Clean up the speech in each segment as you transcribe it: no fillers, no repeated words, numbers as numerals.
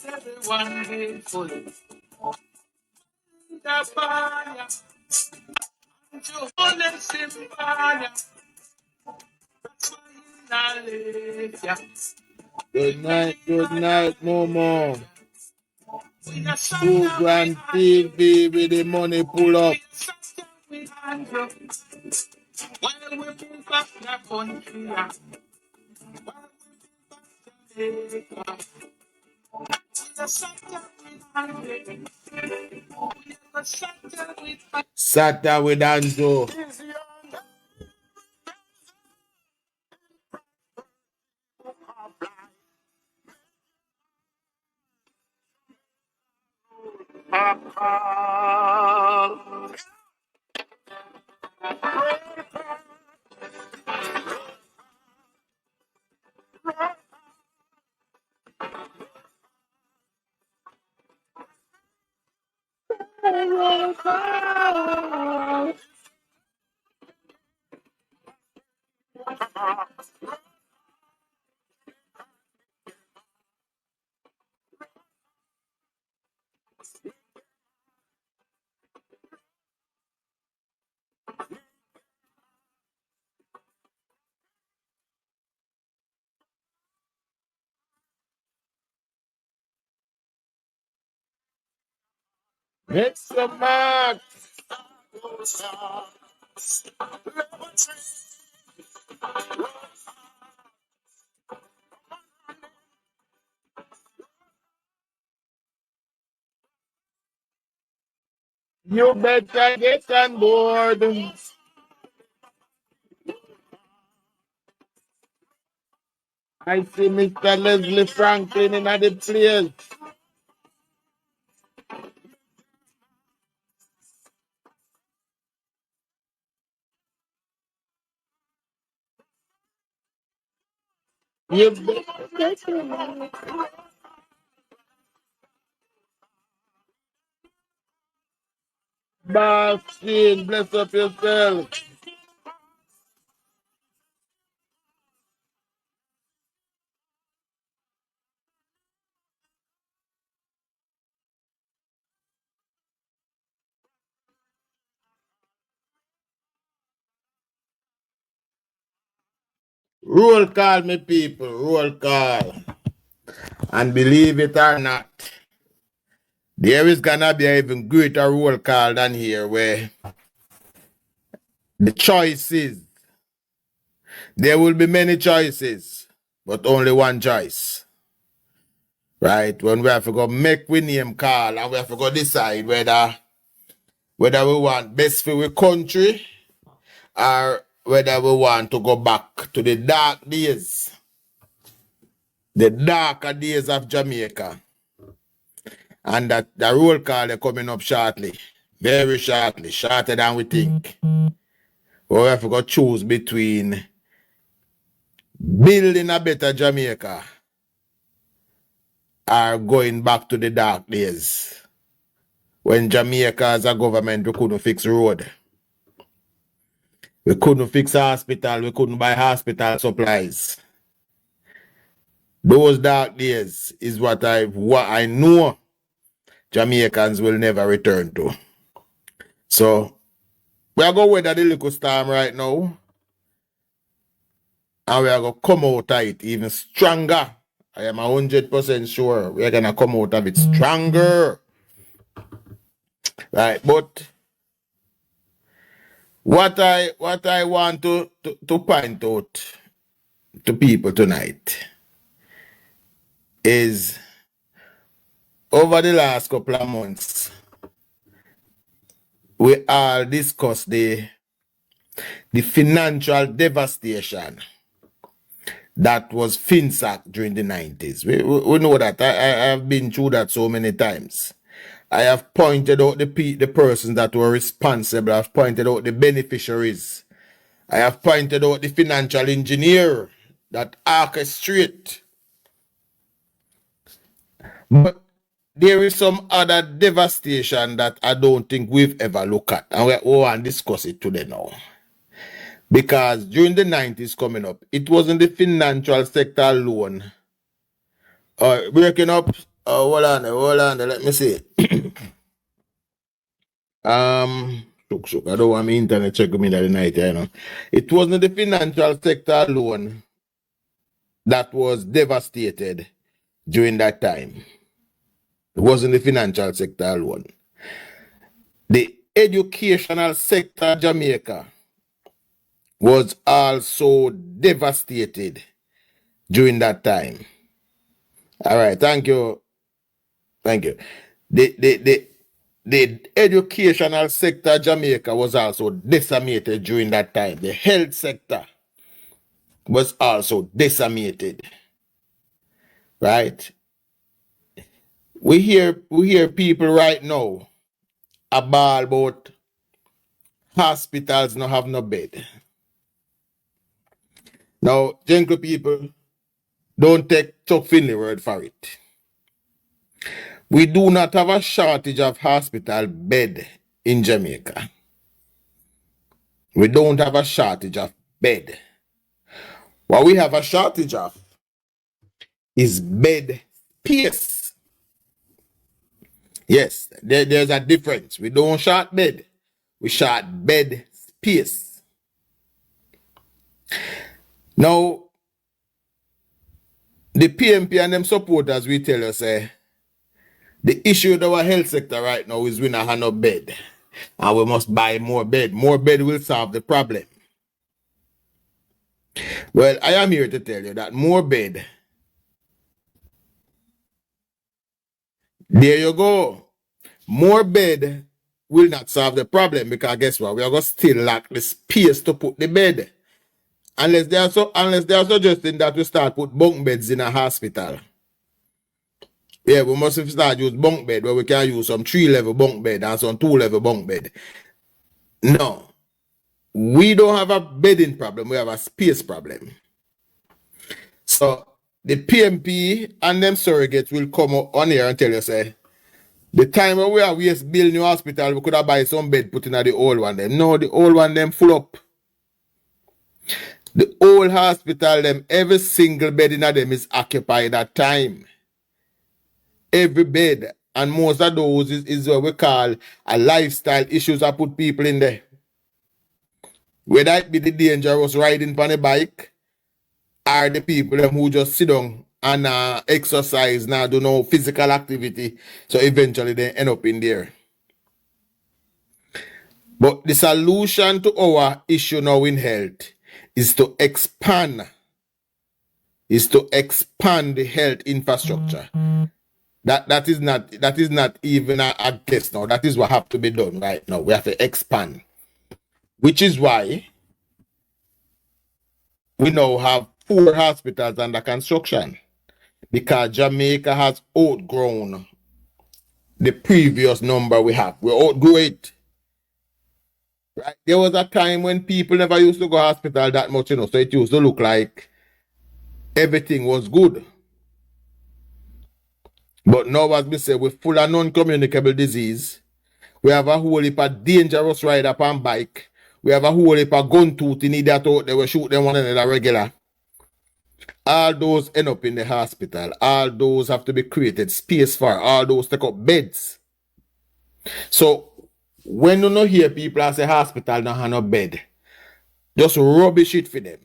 everyone grateful. The fire, to only symbol, good night, Momo. 2 grand TV with the money pull up. Sata with Anjo. Make some mark. You better get on board. I see Mr. Leslie Franklin in the place. You better get on board. Baskin, bless up yourself. Roll call, me people, roll call. And believe it or not, there is gonna be an even greater roll call than here where the choices, there will be many choices, but only one choice. Right? When we have to go make we name call and we have to go decide whether we want best for our country or whether we want to go back to the dark days. The darker days of Jamaica. And that the roll call is coming up shortly. Very shortly. Shorter than we think. We have to go choose between building a better Jamaica or going back to the dark days. When Jamaica as a government, we couldn't fix road. We couldn't fix hospital. We couldn't buy hospital supplies. Those dark days is what I know Jamaicans will never return to. So, we are going to weather the little storm right now. And we are going to come out of it even stronger. I am 100% sure we are going to come out of it stronger. Right, but what I want to point out to people tonight is over the last couple of months, we all discussed the financial devastation that was FinSac during the 90s. We know that. I have been through that so many times. I have pointed out the persons that were responsible. I have pointed out the beneficiaries. I have pointed out the financial engineer that orchestrate. But there is some other devastation that I don't think we've ever looked at. And we want to discuss it today now. Because during the 90s coming up, it wasn't the financial sector alone breaking up hold on, let me see. Shook. I don't want my internet check me that night, you know. It wasn't the financial sector alone that was devastated during that time. It wasn't the financial sector alone. The educational sector of Jamaica was also devastated during that time. All right, thank you. Thank you. The educational sector of Jamaica was also decimated during that time. The health sector was also decimated. Right? We hear people right now about hospitals not have no bed. Now, gentle people, don't take Chuck Finley word for it. We do not have a shortage of hospital bed in Jamaica. We don't have a shortage of bed. What we have a shortage of is bed space. Yes, there's a difference. We don't short bed. We short bed space. Now, the PMP and them supporters, we tell us, the issue with our health sector right now is we not have no bed. And we must buy more bed. More bed will solve the problem. Well, I am here to tell you that more bed. There you go. More bed will not solve the problem because guess what? We are going to still lack the space to put the bed. Unless they are suggesting that we start put bunk beds in a hospital. Yeah, we must start use bunk bed where we can use some 3-level bunk bed and some 2-level bunk bed. No. We don't have a bedding problem. We have a space problem. So the PMP and them surrogates will come on here and tell you, say, the time when we are building new hospital, we could have buy some bed put in the old one. Them. No, the old one them full up. The old hospital, them, every single bed in them is occupied at time. Every bed. And most of those is what we call a lifestyle issues that put people in there. Whether it be the dangerous riding on a bike, or the people them who just sit down and exercise, now do no physical activity, so eventually they end up in there. But the solution to our issue now in health is to expand the health infrastructure. That is not even a guess now. That is what have to be done right now. We have to expand. Which is why we now have 4 hospitals under construction. Because Jamaica has outgrown the previous number we have. We outgrew it. Right? There was a time when people never used to go to hospital that much, so it used to look like everything was good. But now, as we say, we're full of non-communicable disease. We have a whole heap of dangerous ride up on bike. We have a whole heap of gun tooth in idiot out there. We shoot them one another regular. All those end up in the hospital. All those have to be created space for. All those take up beds. So, when you don't hear people at the hospital don't have no bed, just rubbish it for them.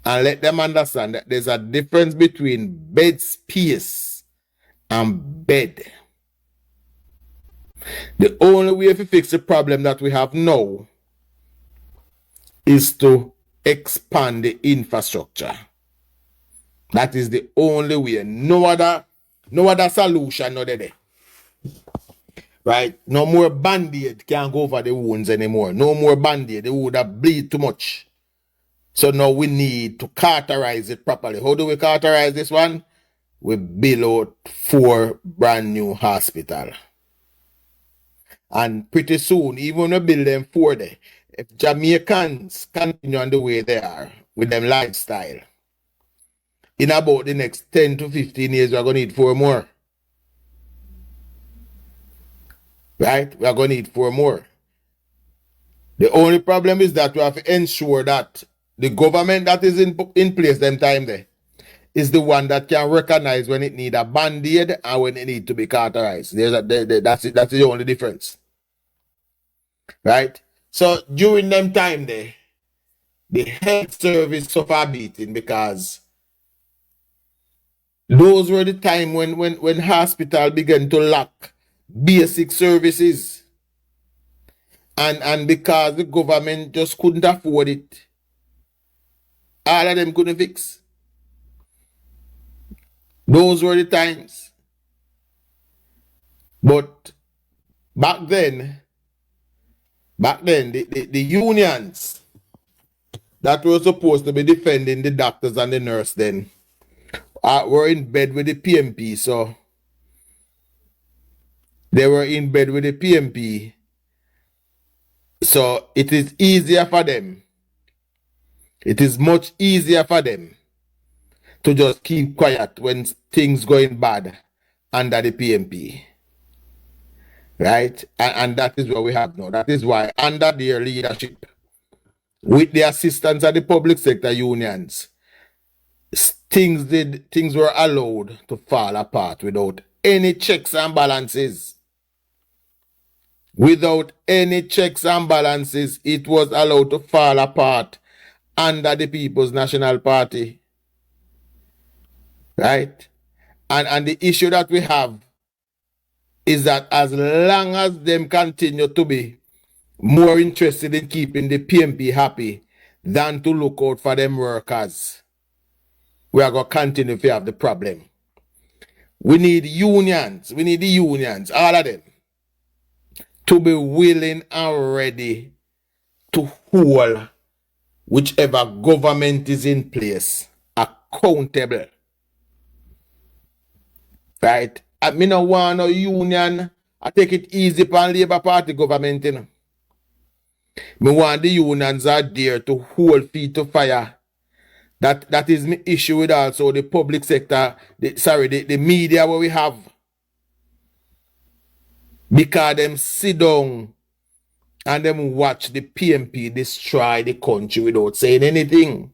And let them understand that there's a difference between bed space and bed. The only way to fix the problem that we have now is to expand the infrastructure. That is the only way. No other solution no there. Right? No more band-aid can go over the wounds anymore. No more band-aid. The wound that bleed too much. So now we need to cauterize it properly. How do we cauterize this one? We build out 4 brand new hospitals. And pretty soon, even when we build them 4 there, if Jamaicans continue on the way they are with them lifestyle, in about the next 10 to 15 years, we're going to need 4 more. Right? We're going to need 4 more. The only problem is that we have to ensure that the government that is in place them time there is the one that can recognize when it need a band-aid and when it need to be cauterized. That's it. That's the only difference. Right? So during them time there, the health service suffer beating because those were the time when hospital began to lack basic services. And because the government just couldn't afford it, all of them couldn't fix. Those were the times. But back then, the unions that were supposed to be defending the doctors and the nurse then were in bed with the PMP. So they were in bed with the PMP. So it is easier for them. It is much easier for them to just keep quiet when things going bad under the PMP. Right? And that is what we have now. That is why under their leadership, with the assistance of the public sector unions, things were allowed to fall apart without any checks and balances. Without any checks and balances, it was allowed to fall apart under the People's National Party. Right? And the issue that we have is that as long as them continue to be more interested in keeping the PMP happy than to look out for them workers, we are going to continue to have the problem. We need unions. We need the unions, all of them, to be willing and ready to hold whichever government is in place accountable. Right? I mean, no want no union. I take it easy upon Labour Party government, you know. Me want the unions are there to hold feet to fire. That is my issue with also the public sector, the media where we have. Because them sit down and them watch the PMP destroy the country without saying anything.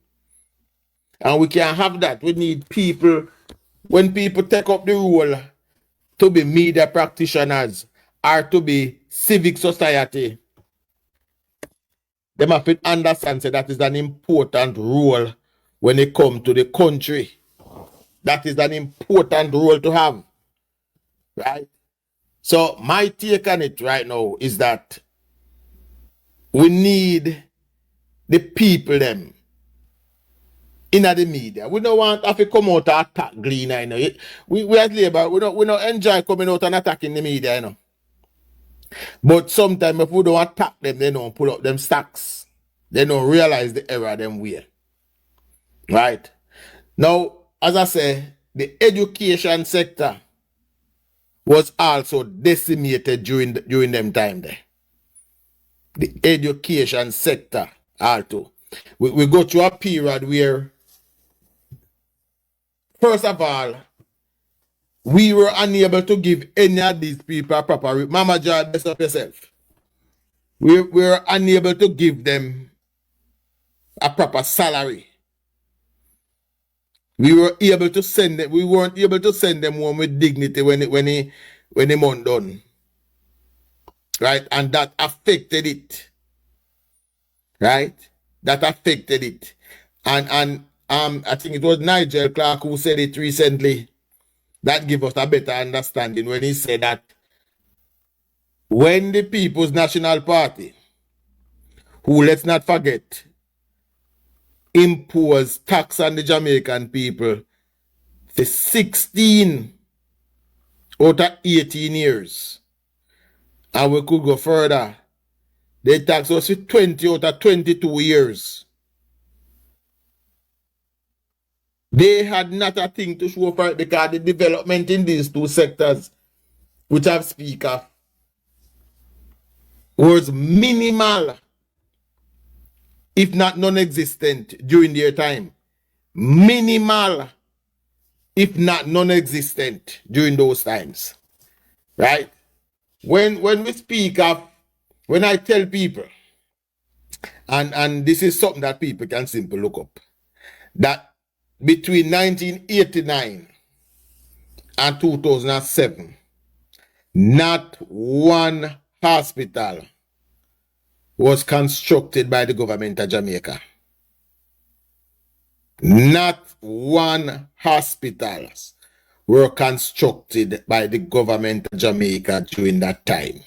And we can't have that. We need people, when people take up the role to be media practitioners or to be civic society, they have to understand that is an important role when it comes to the country. That is an important role to have. Right? So my take on it right now is that we need the people them in the media. We don't want to come out and attack Gleaner, you know. We as Labour, we don't enjoy coming out and attacking the media, you know. But sometimes if we don't attack them, they don't pull up them stacks. They don't realize the error them way. Right? Now, as I say, the education sector was also decimated during them time there. The education sector also. We go through a period where, first of all, we were unable to give any of these people a proper... Mama John, best up yourself. We were unable to give them a proper salary. We were able to send them. We weren't able to send them home with dignity when the month done. Right? And that affected it. Right? That affected it. And I think it was Nigel Clark who said it recently. That gave us a better understanding when he said that when the People's National Party, who, let's not forget, imposed tax on the Jamaican people for 16 out of 18 years, and we could go further, they tax us for 20 out of 22 years. They had not a thing to show for it because the development in these two sectors, which I've speak of, was minimal, if not non-existent during their time. Minimal, if not non-existent during those times. Right? When we speak of, when I tell people, and this is something that people can simply look up, that between 1989 and 2007, not one hospital was constructed by the government of Jamaica. Not one hospital were constructed by the government of Jamaica during that time.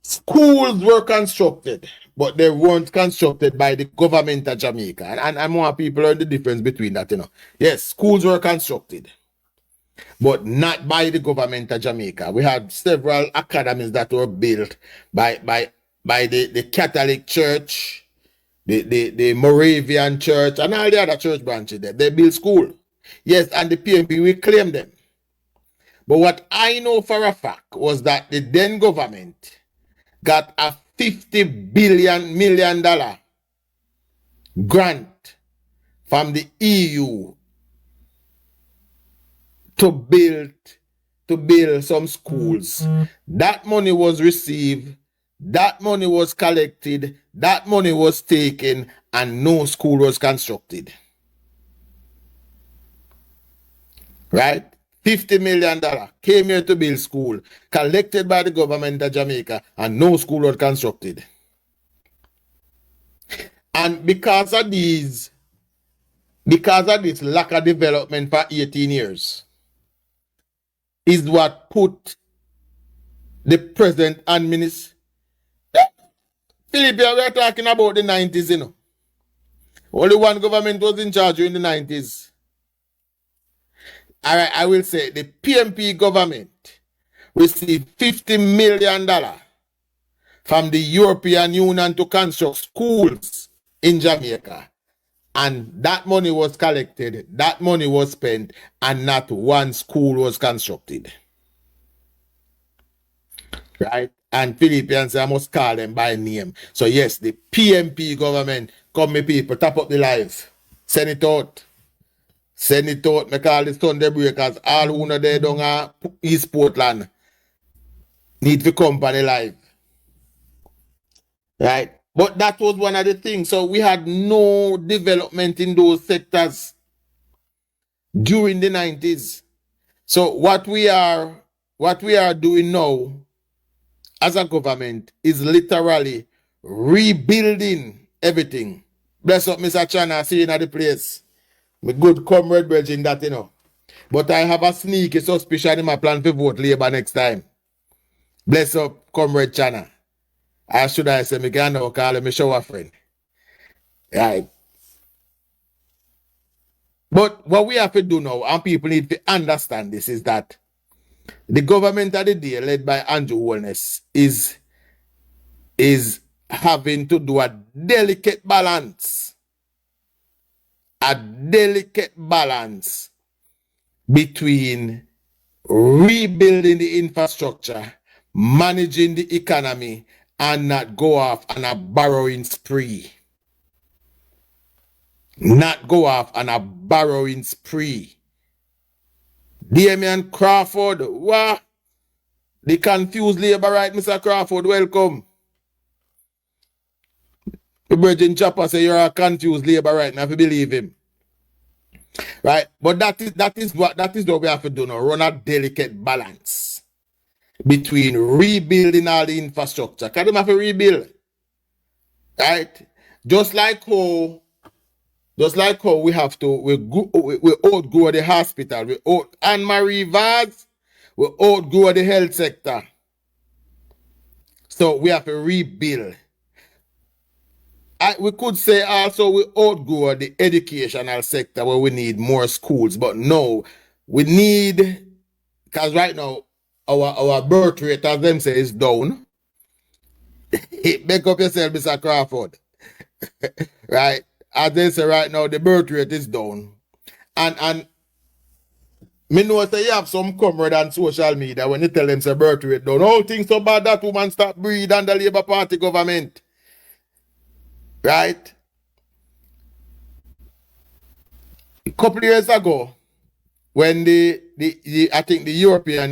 Schools were constructed, but they weren't constructed by the government of Jamaica. And more people learn the difference between that, you know. Yes, schools were constructed, but not by the government of Jamaica. We had several academies that were built by the Catholic Church, the Moravian Church, and all the other church branches there. They built school. Yes, and the PMP, we claim them. But what I know for a fact was that the then government got a $50 million grant from the EU to build some schools. That money was received, that money was collected, that money was taken, and no school was constructed. Right? $50 million came here to build school, collected by the government of Jamaica, and no school was constructed. And because of this lack of development for 18 years, is what put the present administration. Philip, we are talking about the 90s, you know. Only one government was in charge during the 90s. All right, I will say the PMP government received $50 million from the European Union to construct schools in Jamaica. And that money was collected, that money was spent, and not one school was constructed. Right? And Philippines, I must call them by name. So yes, the PMP government, come me people, tap up the live. Send it out. Send it out. Me call the Sunday breakers. All who know they down East Portland need to come for the live. Right? But that was one of the things. So we had no development in those sectors during the 90s. So what we are doing now as a government is literally rebuilding everything. Bless up, Mr. Chana, see you in the place. My good comrade bridging that, you know. But I have a sneaky suspicion in my plan to vote Labour next time. Bless up, comrade Chana. I should I say, me can now call him a shower friend. Right. But what we have to do now, and people need to understand this, is that the government of the day, led by Andrew Holness, is having to do a delicate balance. A delicate balance between rebuilding the infrastructure, managing the economy, and not go off on a borrowing spree. Not go off on a borrowing spree. Damian Crawford, what? The confused labor right, Mr. Crawford, welcome. The Virgin Chopper say you're a confused labor right now, if you believe him. Right? But that is what we have to do now. Run a delicate balance between rebuilding all the infrastructure. Can you have to rebuild? Right? Just like how we have to, we outgrow the hospital, and Marie Vaz, we outgrow the health sector. So we have to rebuild. We could say also we outgrow the educational sector where we need more schools, but no, we need, because right now our birth rate, as them say, is down. Make up yourself, Mr. Crawford. Right? As they say right now, the birth rate is down. And me know that you have some comrade on social media when you tell them say birth rate down. All things so bad that woman stop breed under Labour Party government. Right? A couple of years ago, when I think the European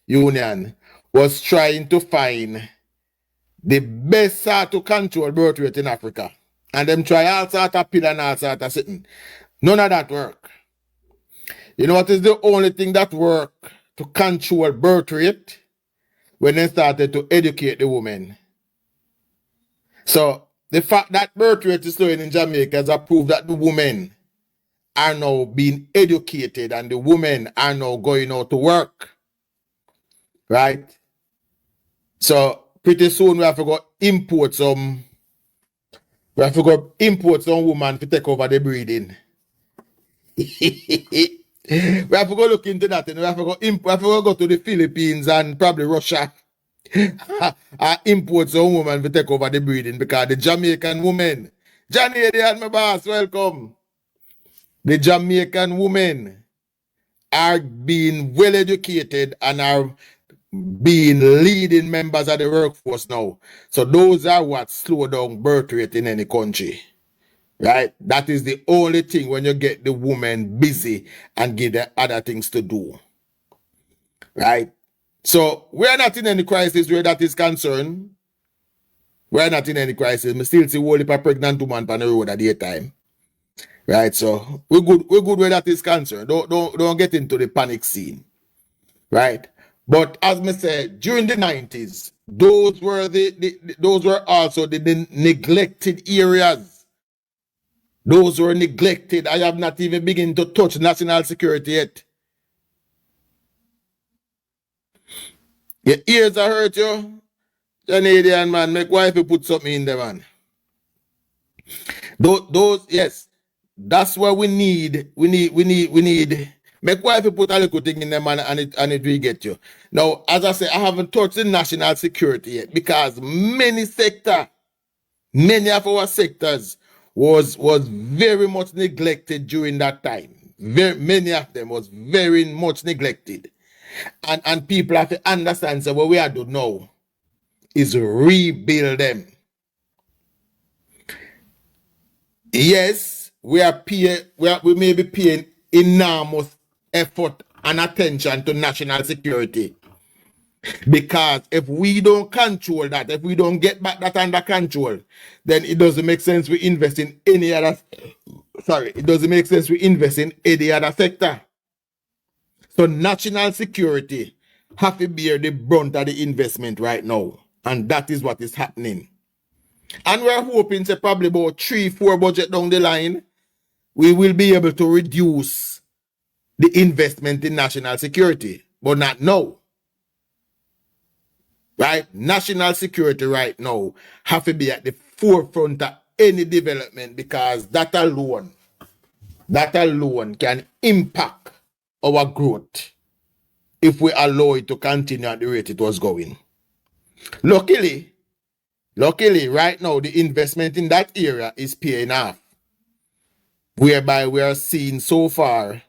Union was trying to find the best how to control birth rate in Africa. And them try all sort of pill and all sort of sitting. None of that work. You know what is the only thing that work to control birth rate? When they started to educate the women. So the fact that birth rate is slowing in Jamaica has proved that the women are now being educated and the women are now going out to work. Right? So pretty soon we have to go import some women to take over the breeding. We have to go look into that and we have to go to the Philippines and probably Russia. Import some women to take over the breeding because the Jamaican women, Johnny and my boss, welcome. The Jamaican women are being well educated and are being leading members of the workforce now. So those are what slow down birth rate in any country. Right? That is the only thing when you get the women busy and give them other things to do. Right? So we are not in any crisis where that is concerned. We are not in any crisis. We still see whole heap of pregnant woman on the road at the time. Right? So we're good where that is concerned. Don't get into the panic scene. Right? But as I said, during the 90s, those were also the neglected areas. Those were neglected. I have not even begun to touch national security yet. Your ears are hurt you. Canadian man, make wife put something in there, man. Those, yes. That's what we need. We need. Make wife put a little thing in them and it will get you. Now, as I say, I haven't touched the national security yet because many of our sectors was very much neglected during that time. Many of them was very much neglected. And people have to understand so what we are doing now is rebuild them. Yes, we may be paying enormous effort and attention to national security. Because if we don't control that, if we don't get back that under control, then it doesn't make sense we invest in any other. It doesn't make sense we invest in any other sector. So national security have to bear the brunt of the investment right now. And that is what is happening. And we're hoping to probably about 3-4 budget down the line, we will be able to reduce the investment in national security. But not now. Right? National security right now have to be at the forefront of any development because that alone can impact our growth if we allow it to continue at the rate it was going. Luckily, right now, the investment in that area is paying off, whereby we are seeing so far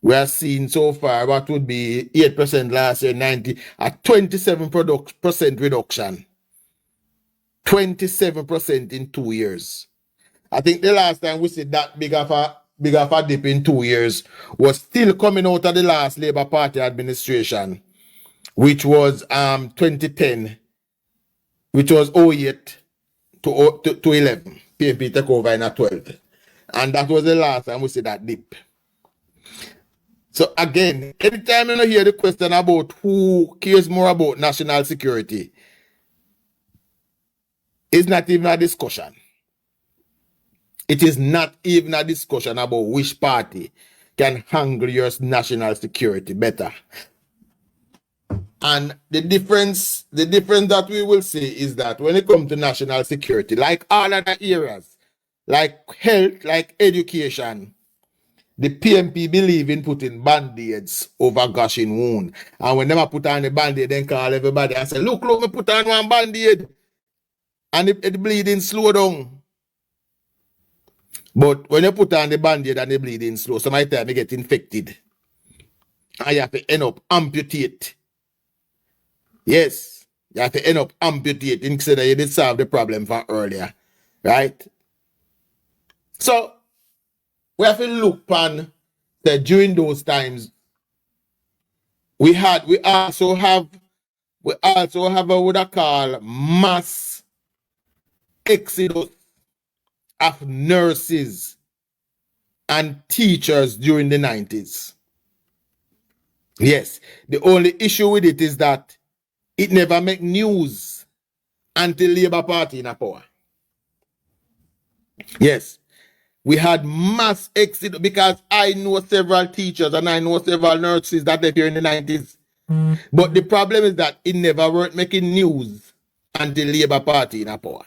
what would be 8% last year, 90, a 27% reduction. 27% in 2 years. I think the last time we see that big of a dip in 2 years was still coming out of the last Labour Party administration, which was 2010, which was 08 to 11. PNP took over in a 12. And that was the last time we see that dip. So again, anytime you hear the question about who cares more about national security, it's not even a discussion. It is not even a discussion about which party can handle your national security better. And the difference that we will see is that when it comes to national security, like all other areas, like health, like education, the PMP believe in putting band-aids over gushing wound. And when they put on the band-aid, then call everybody and say, look, me put on one band-aid. And it bleeding slow down. But when you put on the band-aid and the bleeding slow, sometimes you get infected. And you have to end up amputate. Yes, you have to end up amputate instead of you did solve the problem from earlier. Right? So, we have to look on that during those times, we also have what I call mass exodus of nurses and teachers during the 90s. Yes, the only issue with it is that it never make news until Labour Party in power. Yes, we had mass exodus because I know several teachers and I know several nurses that live here in the 90s. But the problem is that it never worked making news until Labour Party in power.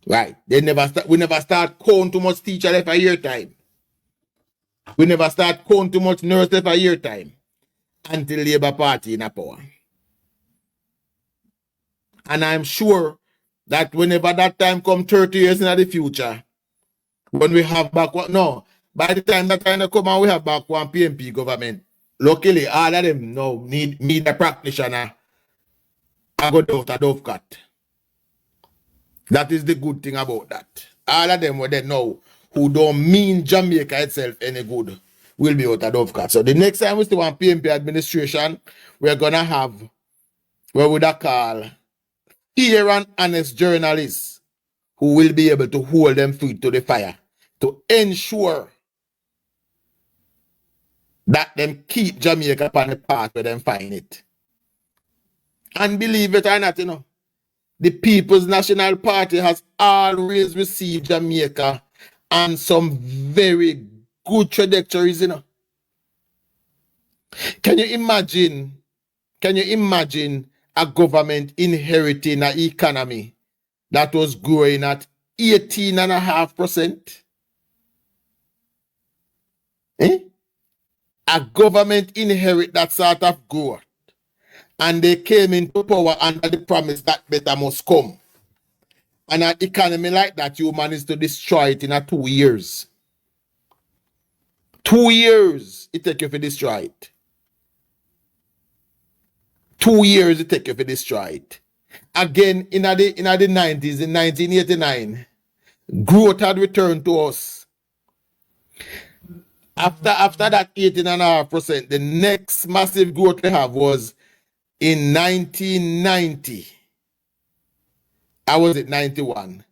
Right. We never start calling too much teacher left a year time. We never start calling too much nurse left a year time until Labour Party in power. And I'm sure that whenever that time come 30 years in the future, when we have back one, no, by the time that time come and we have back one PMP government, luckily all of them now need a practitioner and go down to Dove Cut. That is the good thing about that. All of them were there now who don't mean Jamaica itself any good will be out of Dove Cut. So the next time we still want PMP administration, we're gonna have what would I call fair and honest journalists who will be able to hold them feet to the fire to ensure that them keep Jamaica upon the path where them find it. And believe it or not, you know, the People's National Party has always received Jamaica on some very good trajectories, you know. Can you imagine a government inheriting an economy that was growing at 18.5%? A government inherit that sort of growth, and they came into power under the promise that better must come. And an economy like that, you managed to destroy it in 2 years. 2 years it take you to destroy it. 2 years it take you to destroy it. Again, in the 90s, in 1989, growth had returned to us. After that 18.5%, the next massive growth they have was in 1990. I was at 91.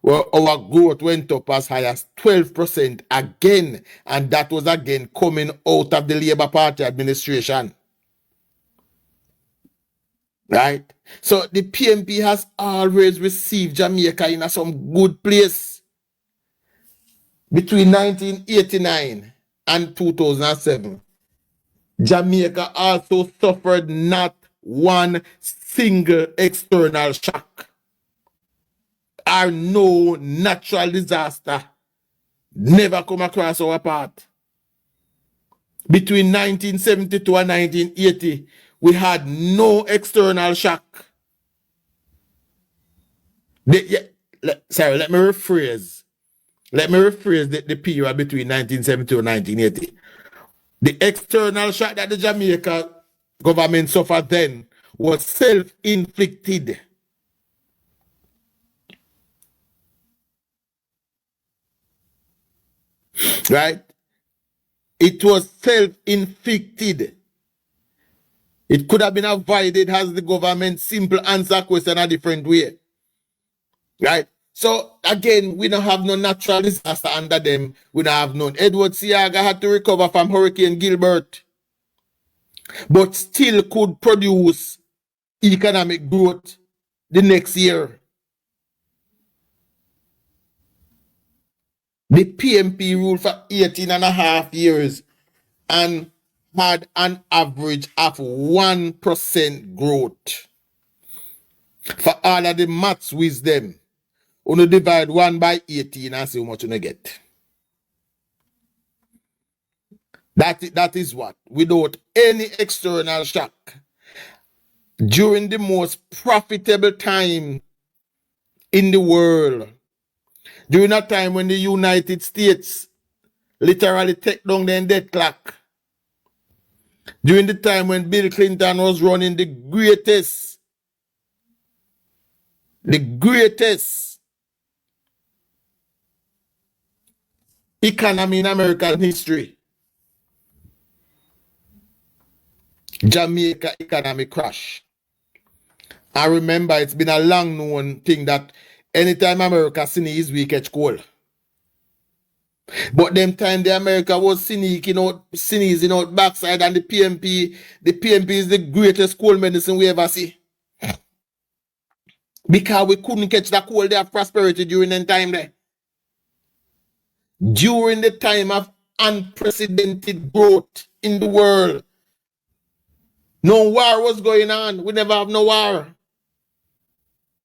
Well, our growth went up as high as 12% again, and that was again coming out of the Labour Party administration. Right? So the PMP has always received Jamaica in some good place. Between 1989 and 2007, Jamaica also suffered not one single external shock or no natural disaster never come across our path. Between 1972 and 1980, we had no external shock. Let me rephrase. Let me rephrase the period between 1972 and 1980. The external shock that the Jamaica government suffered then was self-inflicted. Right? It was self-inflicted. It could have been avoided as the government simple answer question a different way. Right? So again, we don't have no natural disaster under them. We don't have none. Edward Siaga had to recover from Hurricane Gilbert, but still could produce economic growth the next year. The PMP ruled for 18.5 years and had an average of 1% growth. For all of the maths wisdom, you divide 1 by 18 and see how much you get. That is what, without any external shock, during the most profitable time in the world, during a time when the United States literally take down the debt clock, during the time when Bill Clinton was running the greatest economy in American history, Jamaica economic crash. I remember it's been a long known thing that Anytime America sneeze, we catch cold. But them time the America was sneezing out backside, and the PMP is the greatest cold medicine we ever see. Because we couldn't catch the cold, they have prosperity during that time there. During the time of unprecedented growth in the world. No war was going on. We never have no war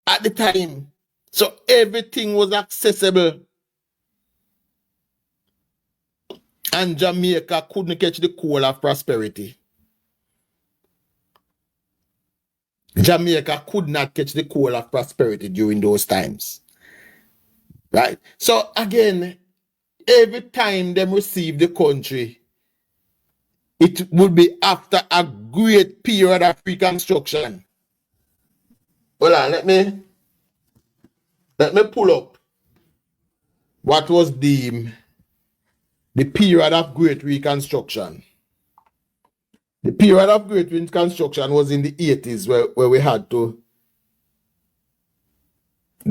at the time. So everything was accessible. And Jamaica couldn't catch the cold of prosperity. Jamaica could not catch the cold of prosperity during those times. Right? So again, every time them receive the country, it would be after a great period of reconstruction. Hold on, let me pull up what was deemed the period of great reconstruction. The period of great reconstruction was in the 80s where we had to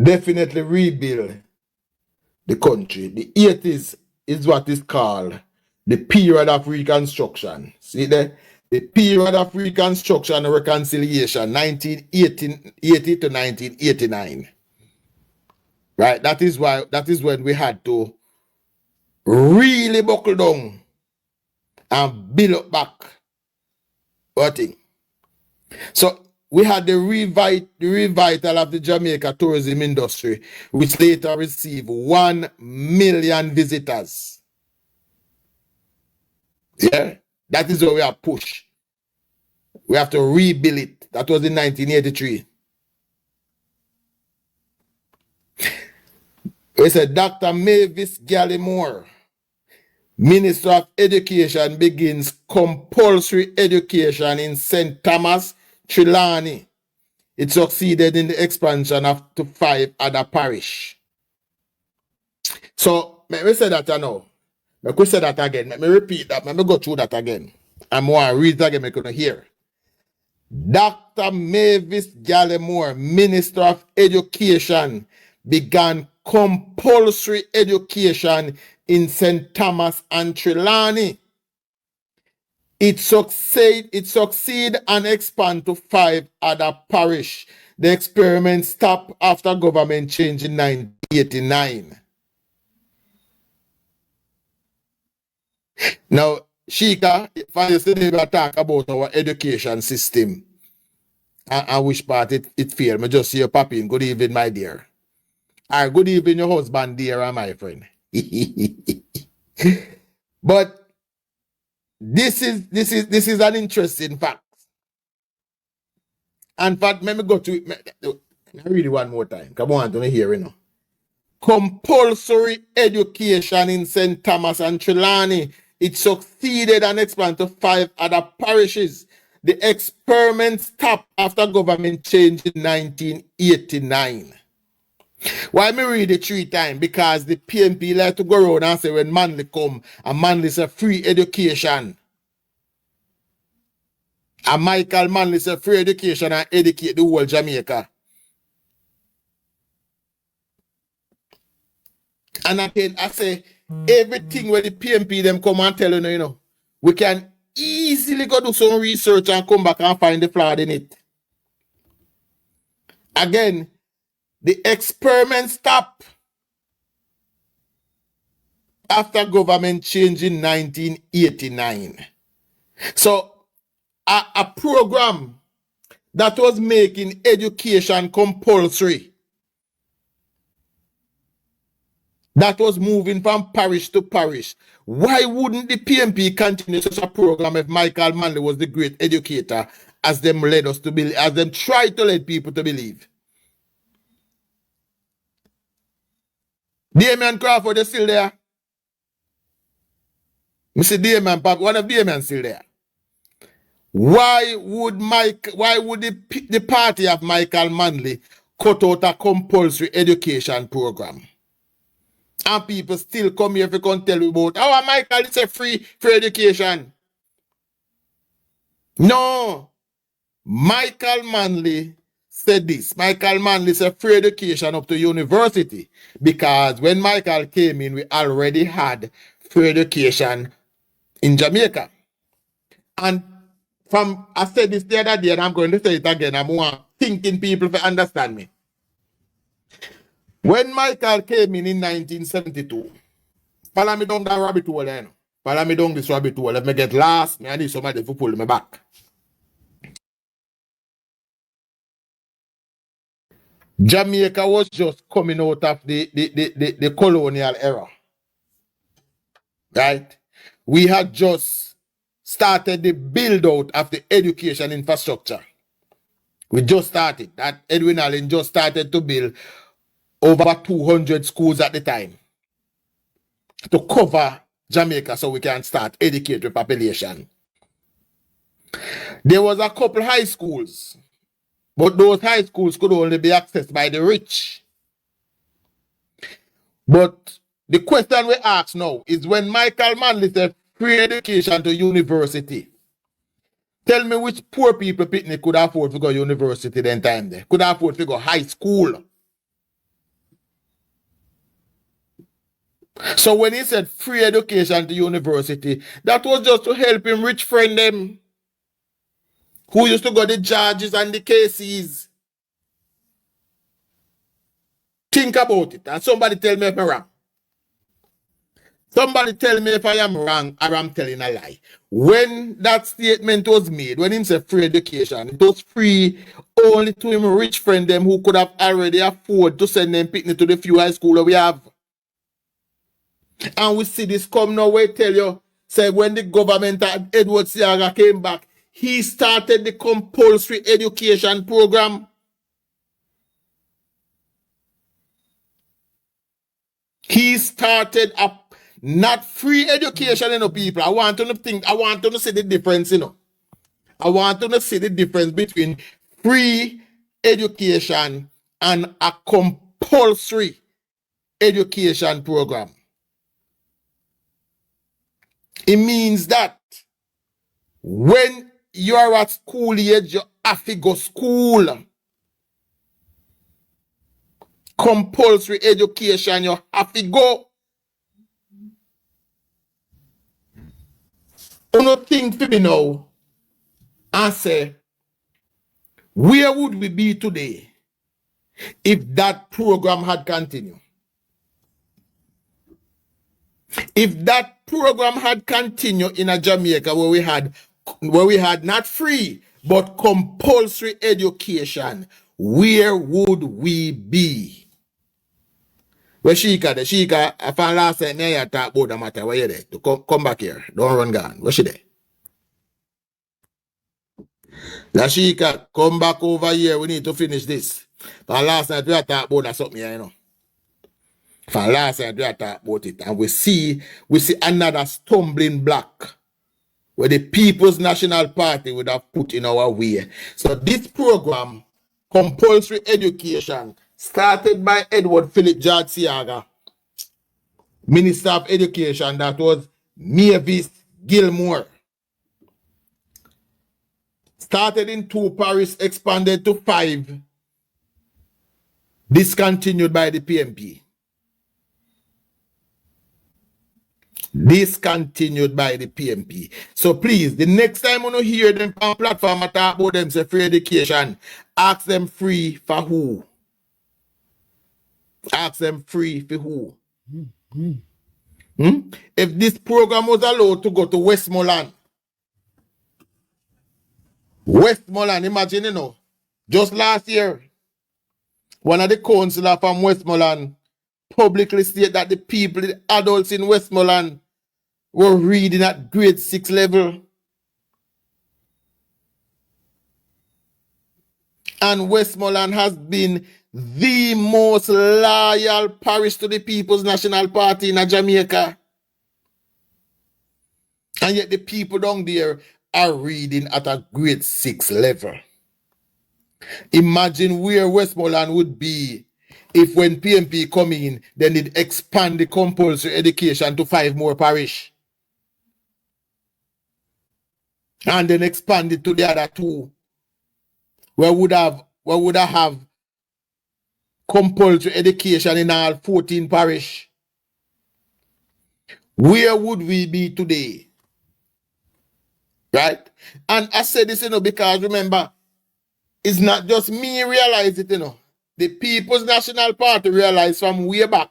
definitely rebuild the country. The 80s is what is called the period of reconstruction. See there? The period of reconstruction and reconciliation, 1980 to 1989. Right? That is when we had to really buckle down and build up back our thing. So we had the revital of the Jamaica tourism industry, which later received 1 million visitors. Yeah, that is where we are pushed. We have to rebuild it. That was in 1983. We said Dr. Mavis Gallimore, Minister of Education, begins compulsory education in St. Thomas, Trelawney. It succeeded in the expansion to 5 other parishes. So, let me say that now. Let me say that again. Let me repeat that. Let me go through that again. I'm going to read it again. I'm going to hear. Dr. Mavis Gallimore, Minister of Education, began compulsory education in St. Thomas and Trelawney. It succeed and expand to 5 other parishes. The experiment stopped after government change in 1989. Now, Sheikah, if I used to talk about our education system and which part it failed, I just see you popping. Good evening, my dear. Or good evening, your husband, dear, and my friend. But this is an interesting fact. And fact, let me go to it. I read it one more time. Come on, don't hear it now. Compulsory education in St. Thomas and Trelawney. It succeeded and expanded to 5 other parishes. The experiment stopped after government change in 1989. Why me read it 3 times? Because the PNP like to go around and say when Manley come, and Manley say free education. And Michael Manley say free education and educate the whole Jamaica. And again, I say, everything where the PNP them come and tell you, we can easily go do some research and come back and find the flaw in it. Again, the experiment stopped after government change in 1989. So, a program that was making education compulsory, that was moving from parish to parish. Why wouldn't the PNP continue such a program if Michael Manley was the great educator as them led us to believe, as them tried to lead people to believe? Damian Crawford is still there. Mr. Damian, one of Damian still there. Why would the party of Michael Manley cut out a compulsory education program? And people still come here if you can tell you about how Michael is a free education. No. Michael Manley said this. Michael Manley said free education up to university. Because when Michael came in, we already had free education in Jamaica. And I said this the other day, and I'm going to say it again. I'm thinking people to understand me. When Michael came in 1972, follow me down that rabbit hole, you know. Follow me down this rabbit hole. If me get lost, I need somebody to pull me back. Jamaica was just coming out of the colonial era. Right? We had just started the build out of the education infrastructure. We just started. That Edwin Allen just started to build over 200 schools at the time to cover Jamaica so we can start educate the population. There was a couple high schools, but those high schools could only be accessed by the rich. But the question we ask now is when Michael Manley said free education to university, tell me which poor people picnic could afford to go to university then time there, could afford to go high school. So when he said free education to university, that was just to help him rich friend them who used to go the judges and the cases. Think about it. And somebody tell me if I'm wrong. Somebody tell me if I am wrong or I'm telling a lie. When that statement was made, when he said free education, it was free only to him rich friend them who could have already afford to send them picnic to the few high school that we have. And we see this come now, we tell you, say when the government of Edward Seaga came back, he started the compulsory education program. He started a not free education, you know, people. I want to think, I want to see the difference, you know. I want to see the difference between free education and a compulsory education program. It means that when you are at school age, you have to go school. Compulsory education, you have to go. You know, think for me now and say, where would we be today if that program had continued? If that program had continued in a Jamaica where we had not free but compulsory education, where would we be? Where Sheikah, I found last time I talk about the matter. Where you there? To come back here. Don't run gone. Where she there? La Sheikah, come back over here. We need to finish this. But last night we talked about something here, you know. For last night we talked about it. And we see another stumbling block where the People's National Party would have put in our way. So this program, compulsory education, started by Edward Philip George Seaga, Minister of Education, that was Mavis Gilmore. Started in 2 parishes, expanded to 5, discontinued by the PMP. Discontinued by the PMP. So please, the next time you hear them on platform talk about them say free education, ask them free for who? Ask them free for who? If this program was allowed to go to Westmoreland, imagine, you know, just last year, one of the councillors from Westmoreland publicly stated that the people, the adults in Westmoreland, were reading at grade 6 level. And Westmoreland has been the most loyal parish to the People's National Party in Jamaica. And yet the people down there are reading at a grade 6 level. Imagine where Westmoreland would be if when PMP come in, then it expand the compulsory education to 5 more parish. And then expand it to the other 2. Where would have we would have compulsory education in all 14 parish, where would we be today? Right? And I say this, because remember, it's not just me realize it, The People's National Party realized from way back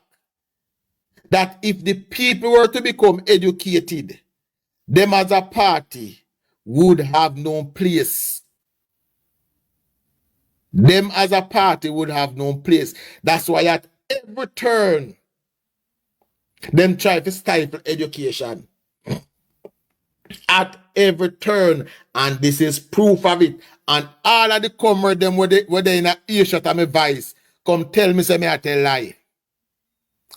that if the people were to become educated, them as a party would have no place. Them as a party would have no place. That's why at every turn, them try to stifle education. At every turn, and this is proof of it. And all of the comrades them were they in a earshot of my voice, come tell me say me I tell lie.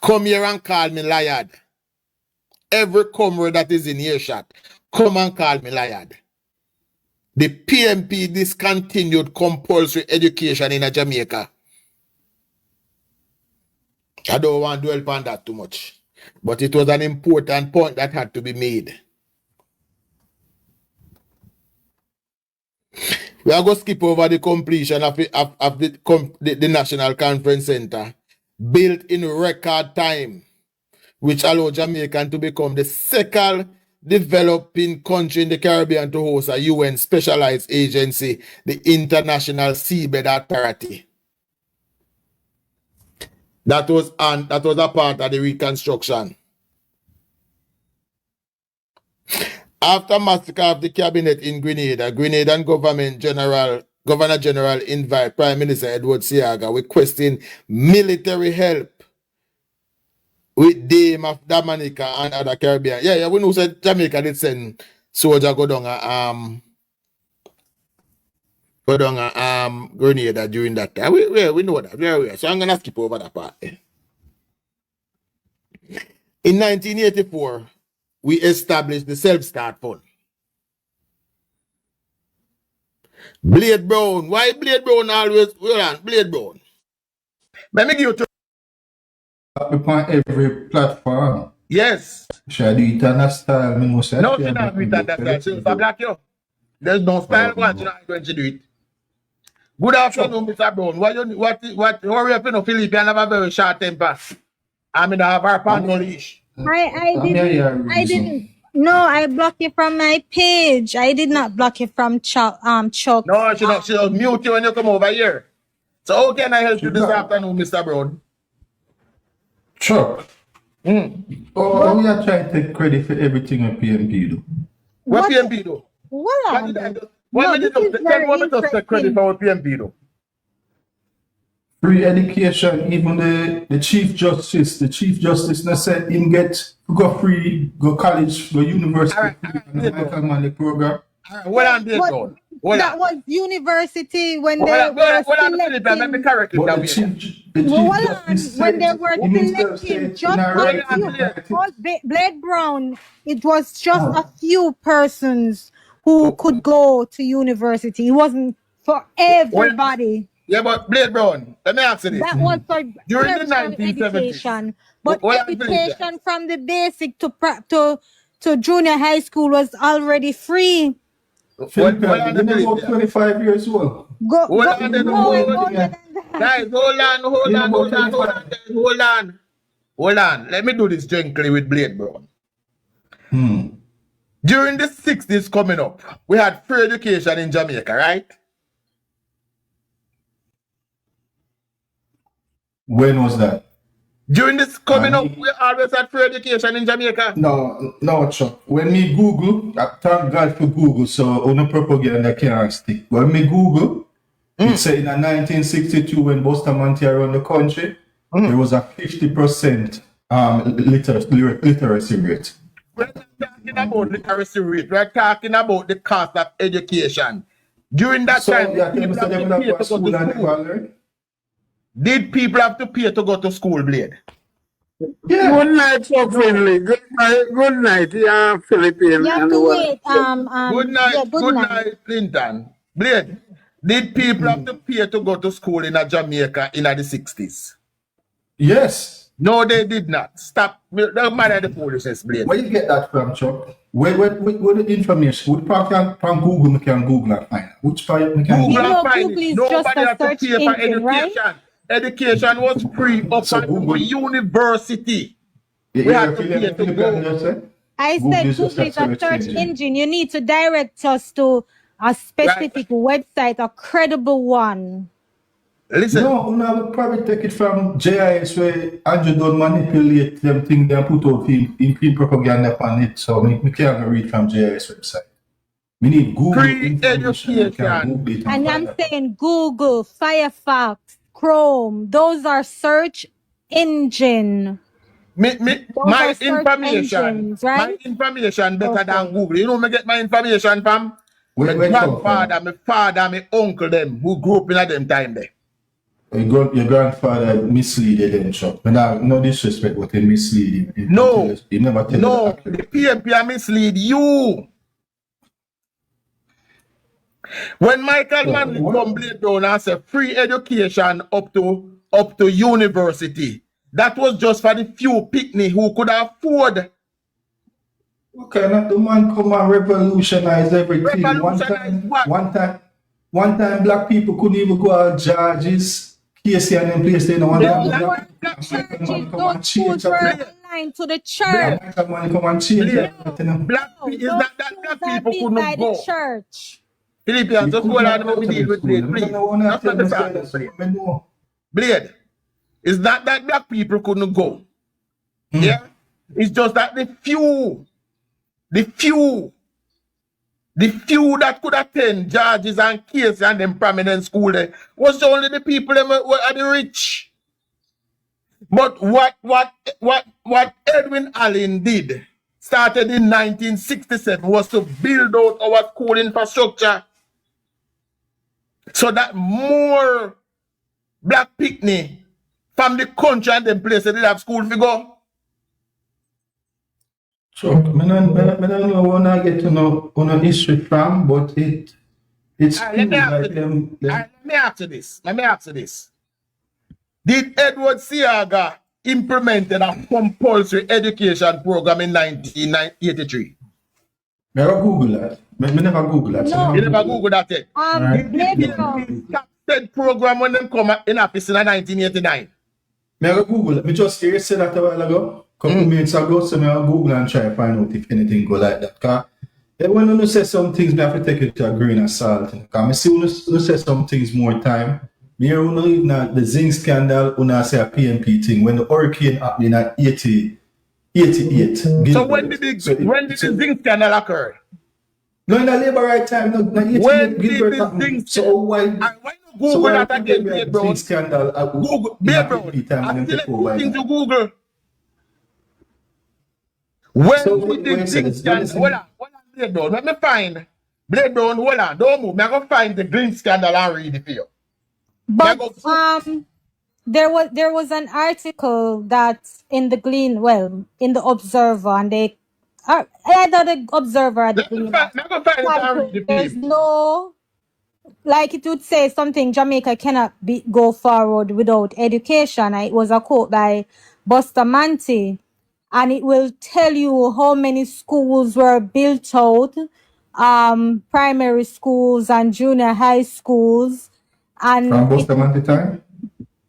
Come here and call me liar. Every comrade that is in earshot, come and call me liar. The PMP discontinued compulsory education in Jamaica. I don't want to dwell upon that too much, but it was an important point that had to be made. We are going to skip over the completion of the National Conference Center, built in record time, which allowed Jamaica to become the second developing country in the Caribbean to host a UN specialized agency, the International Seabed Authority. That was a part of the reconstruction. After massacre of the cabinet in Grenada, Grenadian Governor General invite Prime Minister Edward Seaga requesting military help with Dame of Dominica and other Caribbean. Yeah, we know that Jamaica did send soldier go down Grenada during that time. We know that. So I'm gonna skip over that part. In 1984, we established the Self-Start Fund. Blade Brown. Why Blade Brown always? Blade Brown. Let me give you two. Upon every platform. Yes. Should I do it on a style? No, she not do it on that style. She's a black yo. There's no style one. She's not going to do it. Good afternoon, Mr. Brown. What hurry up, Philip? You have a very short temper. I mean, I have our panel leash. I didn't. No, I blocked you from my page. I did not block you from Chuck. No, she'll mute you when you come over here. So how can I help you this afternoon, Mr. Brown? Chuck. Oh, we are trying to take credit for everything at PMP do. What PMP do? What did you take credit for what PMP do? Free education, even the Chief Justice not said him go free, go college, go university, the Michael Manley program. That was university when they were selecting. Let me correct it. When they were selecting just a few, Blade Brown, it was just a few persons who could go to university. It wasn't for everybody. Yeah, but Blade Brown, let me ask you this. That was for during the 1970s. But education from the basic to junior high school was already free. Philip, about 25 years old. Hold on. Let me do this gently with Blade Brown. During the 60s coming up, we had free education in Jamaica, right? When was that? During this coming up, we always had free education in Jamaica. No, Chuck. When me Google, I thank God for Google, so on the propaganda can't stick. When me Google, it said in 1962 when Bustamante around the country, there was a 50% literacy rate. We're not talking about literacy rate. We're talking about the cost of education. During that time, did people have to pay to go to school, Blade? Yeah. Good night, so friendly. Good night, yeah, Philippine. You have to wait. Good night, Clinton. Blade, did people have to pay to go to school in Jamaica in the 60s? Yes. No, they did not. Stop. Don't matter the foolishness, Blade. Where you get that from, Chuck? Where the information? From Google, we can Google and find out. Which part we can You Google know, and find Google it. is just Nobody a had to search pay for engine, right? education. Education was free up So until Google- university. Yeah, We yeah, had to pay to go. I Google said is just Google a is a search search engine. engine. You need to direct us to a specific website, a credible one. Listen, No, I would probably take it from JIS where Andrew don't manipulate them things they put out in propaganda on it. So we can't read from JIS website. We need Google free information. We can education. Google it And find I'm that. saying Google, Firefox, Chrome, those are search engine. Those My are search information, engines, right? my information better than Okay. Google. You know me get my information from? Where My it come grandfather, from? my father, my uncle them who grew up in a them time there. Your grandfather misleaded them, Chuck. But now, no disrespect, but he mislead him. No, He never tell you no, that. the PMP are mislead you. When Michael Manley come Blade down and say free education up to university, that was just for the few picnic who could afford. Okay, not the man come and revolutionize everything. Revolutionize what? One time black people couldn't even go out Georges, Casey and them place they don't want Those to were black churches. man come Those and schools change were everything. aligned to the church. Michael man come and change Blade. everything. Black No, is those that schools black are people built couldn't by the go. church. Philippians, just hold on, let me deal with Blade, I please. don't want to That's tell not the me say fact, that, so Blade. I know. Blade, it's not that black people couldn't go. Yeah? It's just that the few that could attend Georges and Casey and them prominent school there was only the people that were the rich. But what Edwin Allen did, started in 1967, was to build out our school infrastructure so that more black picnic from the country and them places they have school to go. So, I don't know when I get to know on a history from, but it's Let cool, me ask like you them. this. Let me ask you this. Did Edward Seaga implemented a compulsory education program in 1983? Never Google that. Me never Google that. No. You never Google that yet. Alright. Did the Blade Brown. PNP stop said program when them come in office in 1989? Me I Google it. Me just hear you say that a while ago. Couple minutes ago, so me I Google and try to find out if anything go like that. Cause when you say some things, me have to take it to a grain of salt. Cause me see when you say some things more time. Me hear when you know the zinc scandal, when I say a PNP thing, when the hurricane happened in 88. So when did the zinc scandal occur? No, in the labor right time, no, 88 When did Gilbert the happened. zinc So why and why not Google that again, Blade Brown? zinc scandal Google, in Blade a Brown. PNP time when I them still take over have things now. to Google. When So did what the you zinc say? scandal? Hold on, Blade Brown. Let me find. Blade Brown, hold on, don't move. I'm gonna find the zinc scandal and read it for you. But there was an article that's in the Glean, well, in the Observer, and they either the Observer or the Let me Glean. find it and read it for There's you. no, like it would say something, Jamaica cannot go forward without education. It was a quote by Bustamante, and it will tell you how many schools were built out, primary schools and junior high schools, and From Bustamante time?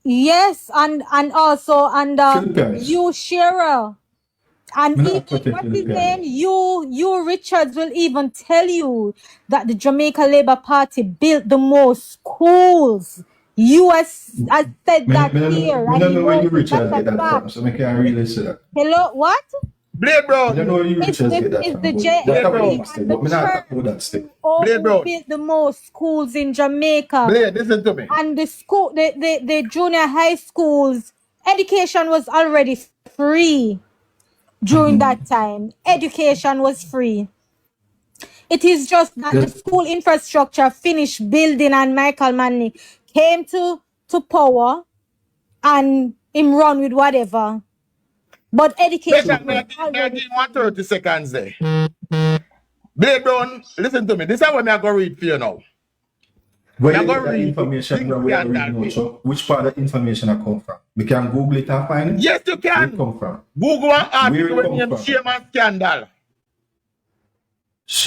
yes, and also under Philippines. you Shearer. And Me not even, put it what's in his the name? You Richards will even tell you that the Jamaica Labour Party built the most schools. You has said that here. I don't know where you That's Richards a get that fact. from, so I can't really say that. Hello, what? Blade I Brown. don't know where you It's Richards get that the from. But JLP that's how Bro. you must say, and but me the not church talk about that stick. Blade who Brown. built the most schools in Jamaica. Blade, listen to me. And the school, the junior high schools, education was already free during that time. Education was free. It is just that the school infrastructure finished building and Michael Manley came to power and him run with whatever. But education was May I already give you 30 seconds there? Blade Brown, listen to me. This is what I'm going to read for you now. Where I'm you going get to that read information where we are reading now, so which part of the information I come from? We can Google it and find it? Yes, you Where it can. come from? Google an Where it article come named from? Chairman Scandal.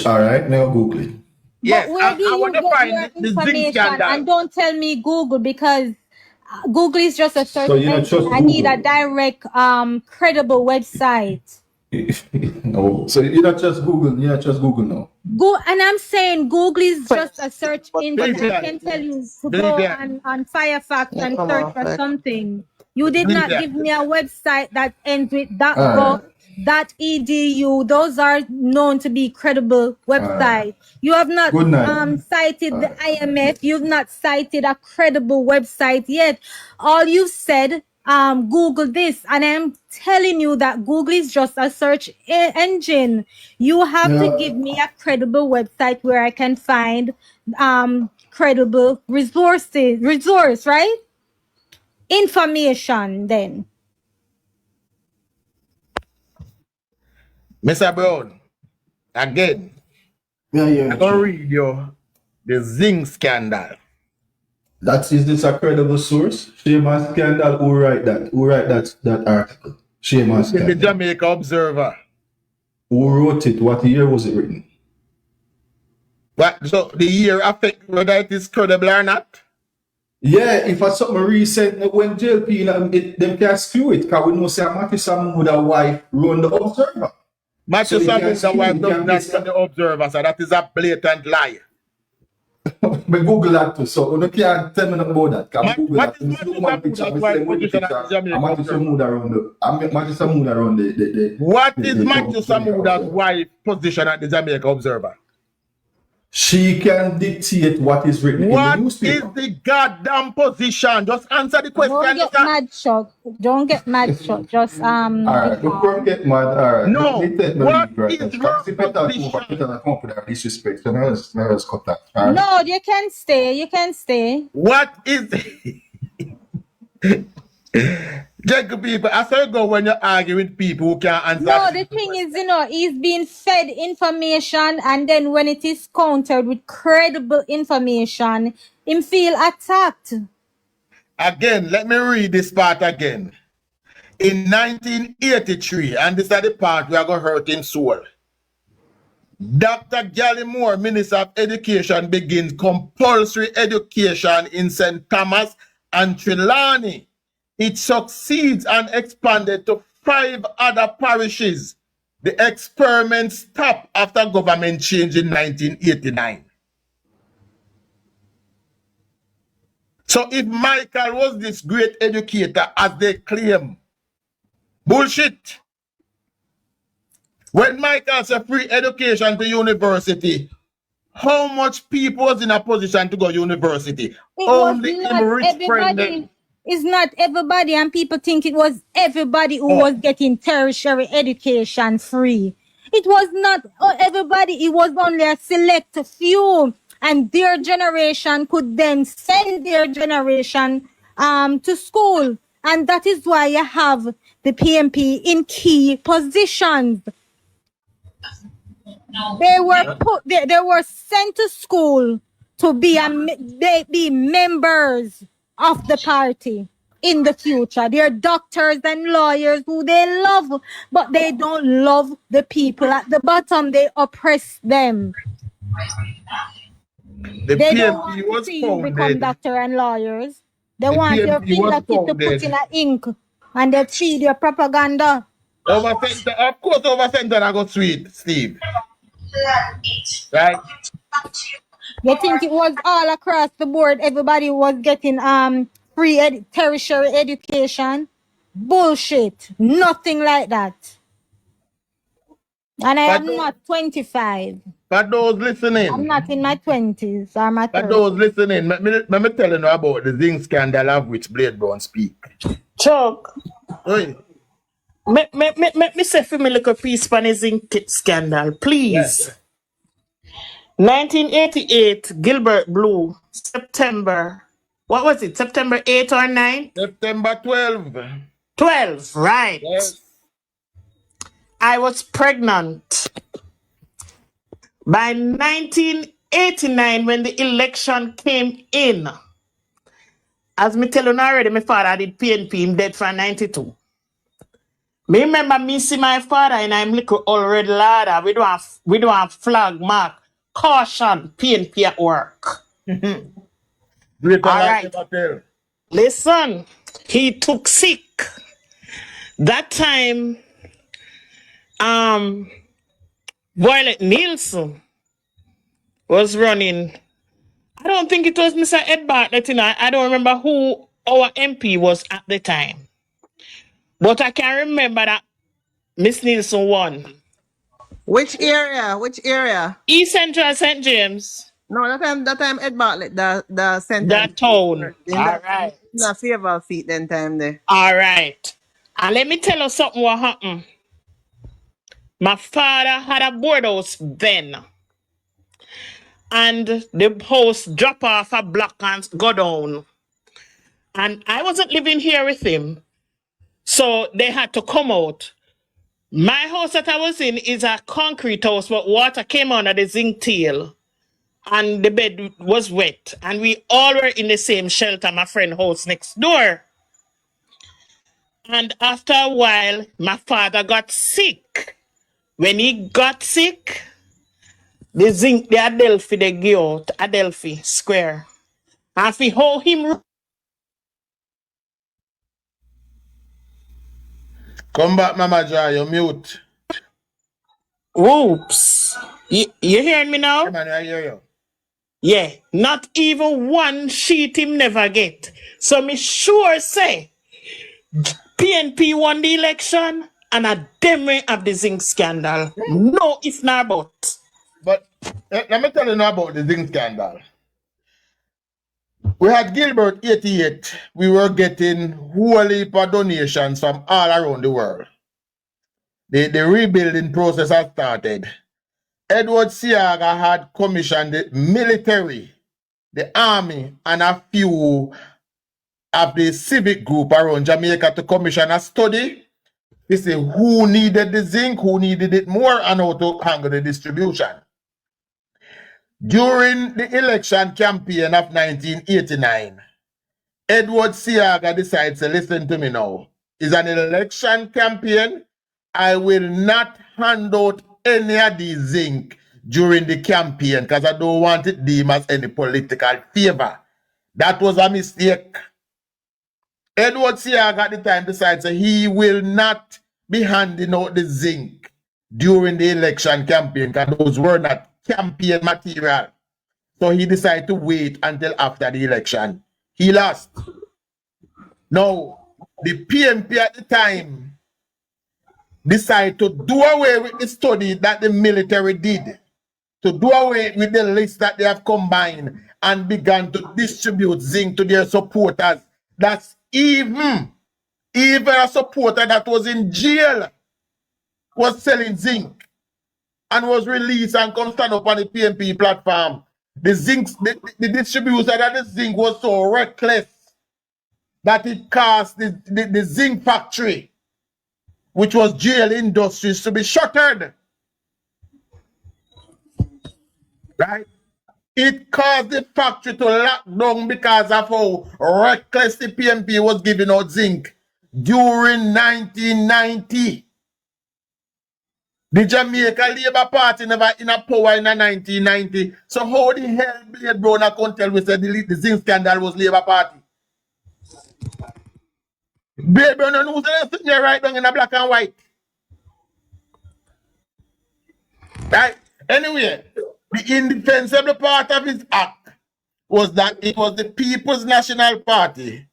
Alright, now Google it. But Yes, where do I want you to get find your the zinc information? And scandal. don't tell me Google, because Google is just a search So you know, engine. trust I need a Google. direct, credible website. No. So you not just Google. You not just Google now. Go, and I'm saying Google is just a search engine. I Vivian, can tell you to go Vivian, on Firefox Yeah, and come search on, for like, something. You did not give Vivian. me a website that ends with All .gov, right. .edu. Those are known to be credible All right. websites. You have not Good night. cited All the right. IMF. You've not cited a credible website yet. All you've said, Google this, and I'm telling you that Google is just a search engine. You have to give Yeah. me a credible website where I can find credible resource, right? Information then. Mr. Brown, again, Yeah. I'm Yeah. going to True. read you the zinc scandal. Is this a credible source? Shaman Scandal. Who write that? Who write that article? Shaman In the Scandal. Jamaica Observer. Who wrote it? What year was it written? But so the year affect whether it is credible or not? Yeah, if it's something recent, when JLP, you know, them can screw it, because we know say Matthew Sam with a wife run the Observer. Matthew So you can Samuel's wife you does can not miss run the Observer, so that is a blatant lie. But Google that too, so you can't tell me nothing about that. Can Google What that. is Just look Matthew one picture, Samuel's I wife say one position at picture, the Jamaica I'm Matthew Observer? Samuda around Matthew Samuda around What is Matthew Jamaica Samuda's Observer. wife position at the Jamaica Observer? She can dictate what is written in the What is newspaper. the goddamn position? Just answer the Don't question. get mad, Chuck. Don't get mad, Chuck. Just Alright, before we get mad, alright, No, let me take my what leave right is now. her Because if I talk over, position? people are coming with disrespect, so let's cut that. Alright? No, you can stay. You can stay. What is Jacob people? I saw you go when you argue with people who can't answer. No, the thing is, he's being fed information, and then when it is countered with credible information, him feel attacked. Again, let me read this part again. In 1983, and this is the part we are going to hurt in soul. Dr. Gallimore, Minister of Education, begins compulsory education in St. Thomas and Trelawney. It succeeds and expanded to 5 other parishes. The experiment stopped after government change in 1989. So if Michael was this great educator as they claim, bullshit. When Michael said free education to university, how much people was in a position to go university? Only him rich friend. It's not everybody, and people think it was everybody who was getting tertiary education free. It was not everybody. It was only a select few, and their generation could then send their generation to school, and that is why you have the PMP in key positions. They were sent to school to be members of the party in the future. They're doctors and lawyers who they love, but they don't love the people at the bottom. They oppress them. The They don't PMP want was to see you become founded. doctor and lawyers. They The want your PMP was fingertip to put founded. in a ink, and they feed your propaganda. Over center, of course, over center I got sweet, Steve. Right? You think it was all across the board, everybody was getting free tertiary education? Bullshit. Nothing like that. And I am not 25. For those listening. I'm not in my 20s or my 30s. For those listening, let me tell you now about the zinc scandal of which Blade Brown speak. Chuck, Oi. me say for me little piece on the zinc scandal, please. Yes. 1988, Gilbert Blue, September. What was it? September 8 or 9? September 12. 12, right. Yes. I was pregnant. By 1989, when the election came in, as me tell you already, my father did PNP, him dead for 92. Me remember me see my father and I'm little old red ladder. We don't have flag mark caution PNP at work. Greater All light right. never tell. Listen, he took sick. That time, Violet Nielsen was running. I don't think it was Mr. Ed Bartlett, you know. I don't remember who our MP was at the time. But I can remember that Miss Nielsen won. Which area? Which area? East Central St. James, No, that time Ed Bartlett, the that sentence town. in All that right. in a favor seat then time there. All right. And let me tell you something what happened. My father had a board house then. And the house drop off a block and go down. And I wasn't living here with him. So they had to come out. My house that I was in is a concrete house, but water came under the zinc tail. And the bed was wet. And we all were in the same shelter, my friend's house next door. And after a while, my father got sick. When he got sick, the zinc, the Adelphi, they give out, Adelphi Square. And if we hold him. Come back, Mama Joy, you mute. Whoops. You hearing me now? Hey, man, I hear you. Yeah. Not even one sheet him never get. So me sure say PNP won the election and a them way of the zinc scandal. No, if not but. But let me tell you now about the zinc scandal. We had Gilbert 88. We were getting whole heap of donations from all around the world. The rebuilding process had started. Edward Siaga had commissioned the military, the army, and a few of the civic group around Jamaica to commission a study to see who needed the zinc, who needed it more, and how to handle the distribution. During the election campaign of 1989, Edward Siaga decides to listen to me now. It's an election campaign. I will not hand out any of the zinc during the campaign because I don't want it deemed as any political favor. That was a mistake. Edward Siaga at the time decides that he will not be handing out the zinc during the election campaign because those were not campaign material. So he decided to wait until after the election. He lost. Now, the PNP at the time decided to do away with the study that the military did, to do away with the list that they have combined and began to distribute zinc to their supporters. That's even a supporter that was in jail was selling zinc and was released and come stand up on the PNP platform. The zinc, the distributor of the zinc was so reckless that it caused the zinc factory, which was JL Industries, to be shuttered. Right? It caused the factory to lock down because of how reckless the PNP was giving out zinc during 1990. The Jamaica Labour Party never in a power in 1990. So how the hell Blade Brown can tell we said the zinc scandal was Labour Party? Blade Brown knows they're sitting there right down in a black and white. Right? Anyway, the indefensible part of his act was that it was the People's National Party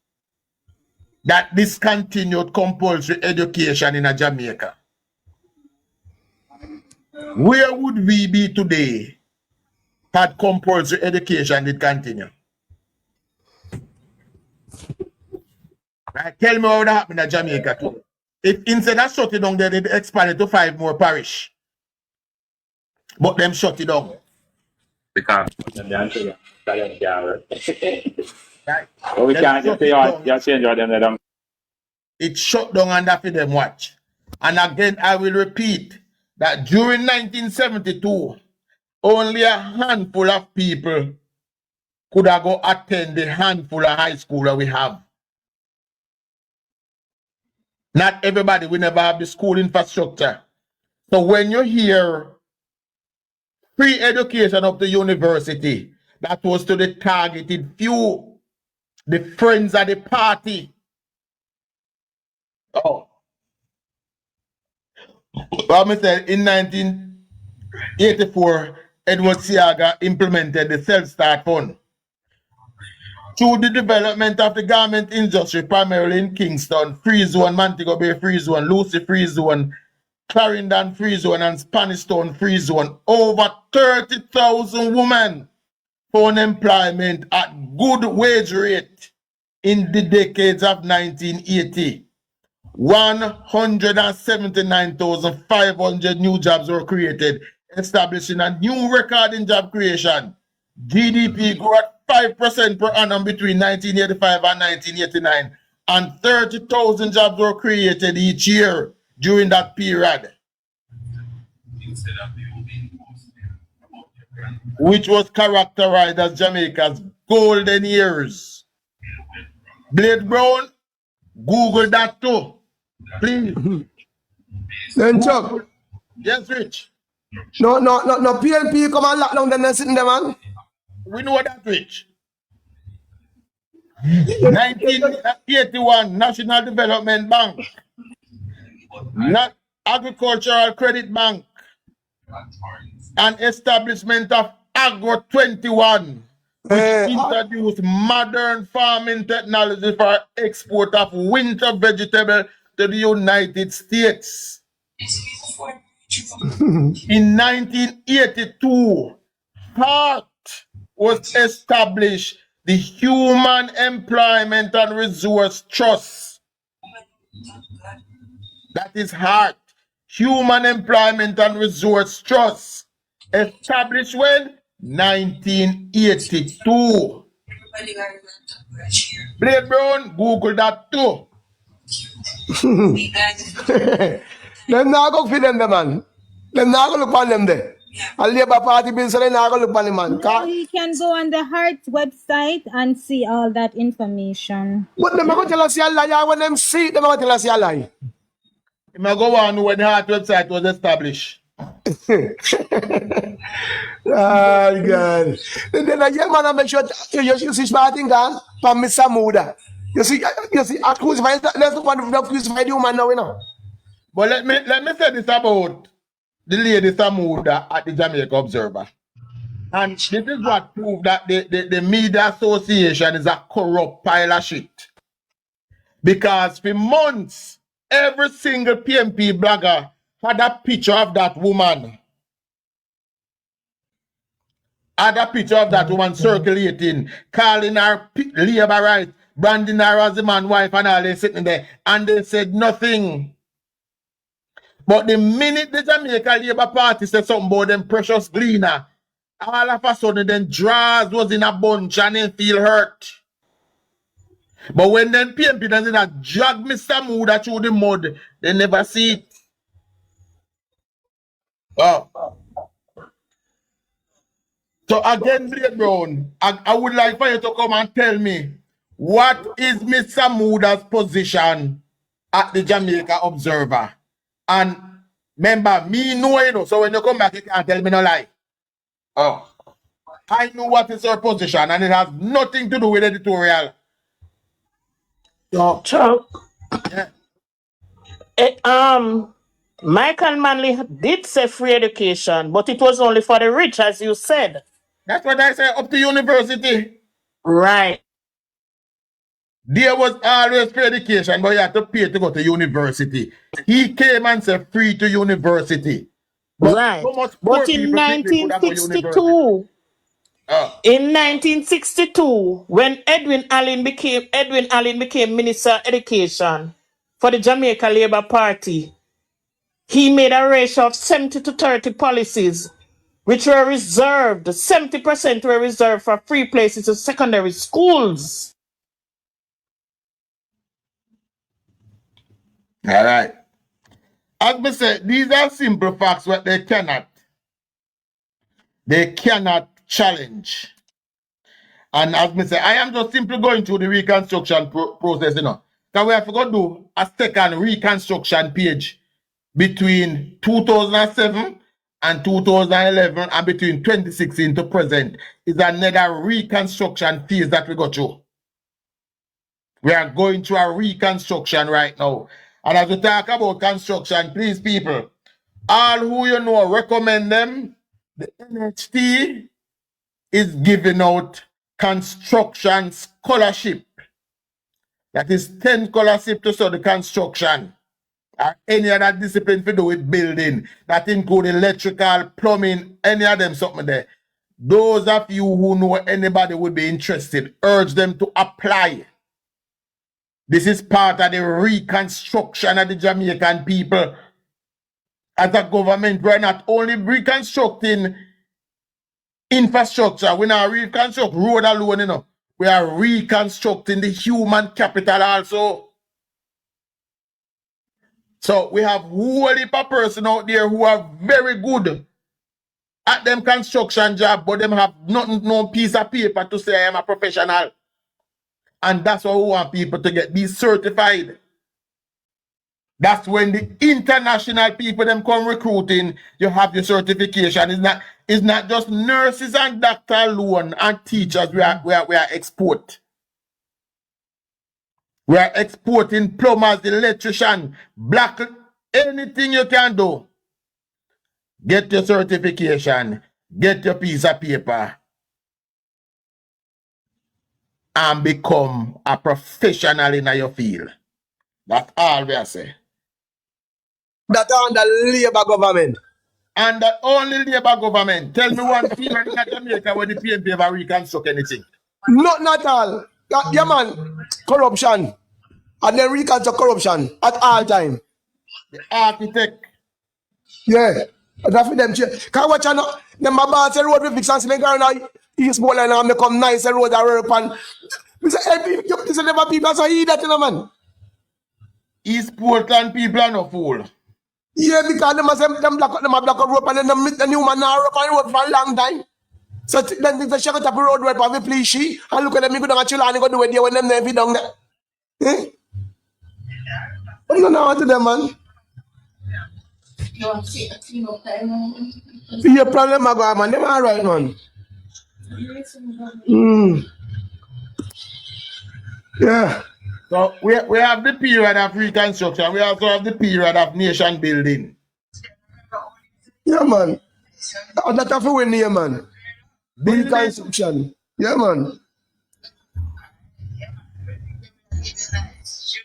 that discontinued compulsory education in Jamaica. Where would we be today had compulsory education did continue? Right? Tell me what would happen in Jamaica too. If instead of shut it down, they did expand it to 5 more parish. But them shut it down. Because Right? well, we Them can't shut just say, it oh, down. just change what them done. It shut down and after them watch. And again, I will repeat that during 1972, only a handful of people could have go attend the handful of high school that we have. Not everybody will never have the school infrastructure. So when you hear free education up to university. That was to the targeted few, the friends of the party. Oh. But I said in 1984, Edward Siaga implemented the Self-Start Fund. Through the development of the garment industry, primarily in Kingston, Free Zone, Montego Bay Free Zone, Lucy Free Zone, Clarendon Free Zone, and Spanish Town Free Zone, over 30,000 women found employment at good wage rate in the decades of 1980. 179,500 new jobs were created, establishing a new record in job creation. GDP grew at 5% per annum between 1985 and 1989, and 30,000 jobs were created each year during that period, which was characterized as Jamaica's golden years. Blade Brown, Google that too, please. Then Chuck. Yes, Rich. No, PNP come and lock down them and sitting there, man. We know that, Rich. 1981, National Development Bank, not Agricultural Credit Bank, and establishment of Agro 21, which introduced modern farming technology for export of winter vegetable to the United States. In 1982, HART was established, the Human Employment and Resource Trust. That is HART, Human Employment and Resource Trust. Established when? 1982. Blade Brown, Google that too. Them not go feed them, man. Them not go look on them there. A Labour Party bill, so they not go look on them, man. No, you can go on the Heart website and see all that information. But them going to tell us a lie. When them see it, them going to tell us a lie. You may go on when the Heart website was established. Oh, God. Then a young man, I make sure you see Martin Gan from Mr. Muda. You see, I crucify, let's look on the crucified human now, you know. But let me say this about the lady Samuda at the Jamaica Observer. And this is what proved that the media association is a corrupt pile of shit. Because for months, every single PMP blogger had a picture of that woman. Had a picture of that woman circulating, calling her labor right, branding her as the man wife, and all they sitting there. And they said nothing. But the minute the Jamaica Labour Party said something about them precious gleaner, all of a sudden then draws was in a bunch and they feel hurt. But when them PMP doesn't drag Mr. Muda through the mud, they never see it. Oh. So again, Blade Brown, I would like for you to come and tell me, what is Mr. Muda's position at the Jamaica Observer? And remember, me know, you know, so when you come back, you can't tell me no lie. Oh. I know what is her position, and it has nothing to do with editorial. So, Chuck, yeah. Michael Manley did say free education, but it was only for the rich, as you said. That's what I say, up to university. Right. There was always free education, but you had to pay to go to university. He came and said free to university. But right. So but in 1962, in 1962, when Edwin Allen became Minister of Education for the Jamaica Labour Party, he made a ratio of 70 to 30 policies, which were reserved, 70% were reserved for free places in secondary schools. All right. As I said, these are simple facts what they cannot challenge. And as I say, I am just simply going through the reconstruction process, you know. Because we have to go do a second reconstruction page between 2007 and 2011 and between 2016 to present is another reconstruction phase that we go through. We are going through a reconstruction right now. And as we talk about construction, please, people, all who you know, recommend them. The NHT is giving out construction scholarship. That is 10 scholarship to study construction. Or any other discipline to do with building. That include electrical, plumbing, any of them something there. Those of you who know anybody would be interested, urge them to apply. This is part of the reconstruction of the Jamaican people. As a government, we're not only reconstructing infrastructure, we're not reconstructing road alone, you know. We are reconstructing the human capital also. So we have whole heap of person out there who are very good at them construction job, but them have nothing, no piece of paper to say I am a professional. And that's why we want people to get these certified. That's when the international people them come recruiting, you have the certification. It's not just nurses and doctors alone and teachers we are export. We are exporting plumbers, electrician, black, anything you can do. Get your certification, get your piece of paper, and become a professional in your field. That's all we are saying. That under Labour government. And that only Labour government. Tell me one field in Jamaica where the PNP ever reconstruct anything. Not all. Yeah, man. Corruption. And then reconstruct corruption at all time. The architect. Yeah. That's for them. Can watch them my boss the road with fix and make around East Bowline and become nice the road that work and we say hey, you say never people so he that you know man. East Portland people are no fool. Yeah, because them block up rope and then the new man now rope and road for a long time. So then they shut up the road where probably please she and look at them, you go down at Chula and go do it there when them never down there. Eh? I don't know what to them, man. Your problem, my God, man. Them all right, man. Yeah. So we have the period of reconstruction. We also have the period of nation building. Yeah, man. That's a win here, man. Reconstruction. Yeah, man.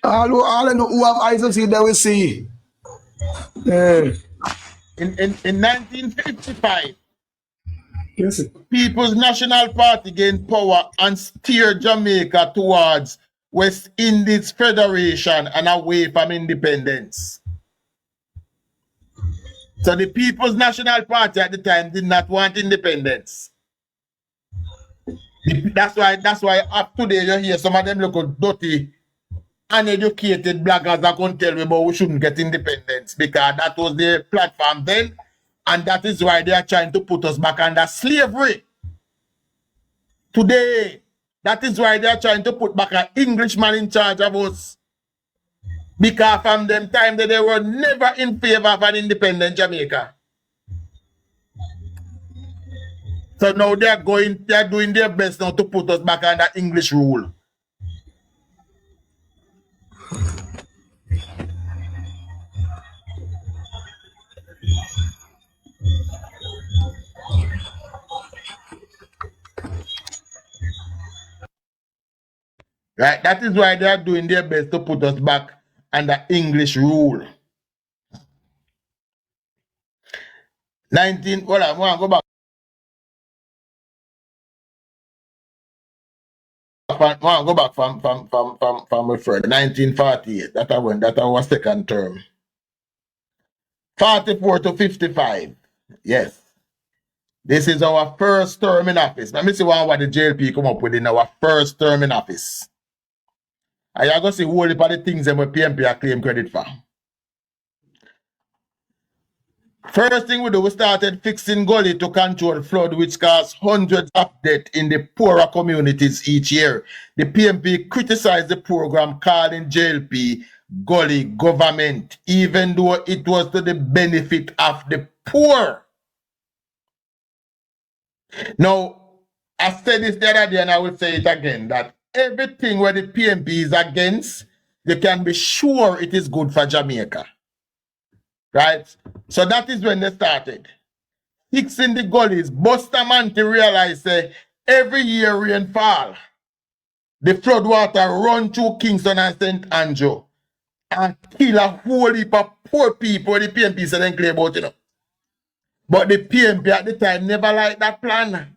All who have eyes to see, they will see. Yeah. In 1955, Yes. People's National Party gained power and steered Jamaica towards West Indies Federation and away from independence. So the People's National Party at the time did not want independence. That's why up today you hear some of them look dirty, uneducated blackers that can tell me about we shouldn't get independence because that was their platform then, and that is why they are trying to put us back under slavery. Today, that is why they are trying to put back an Englishman in charge of us. Because from them time that they were never in favor of an independent Jamaica. So now they are doing their best now to put us back under English rule. Right? That is why they are doing their best to put us back under English rule. I want to go back. I want to go back from my friend. 1948. That was second term. 44 to 55. Yes. This is our first term in office. Let me see what the JLP come up with in our first term in office. I are going to see whole heap of the things that my PMP are claim credit for. First thing we do, we started fixing gully to control flood, which caused hundreds of deaths in the poorer communities each year. The PMP criticized the program, calling JLP gully government, even though it was to the benefit of the poor. Now, I said this the other day and I will say it again, that everything where the PMP is against, you can be sure it is good for Jamaica. Right? So that is when they started. Fixing the gullies. Bustamante realized every year rainfall, the flood water run through Kingston and St. Andrew and kill a whole heap of poor people. The PMP said they clear about, But the PMP at the time never liked that plan.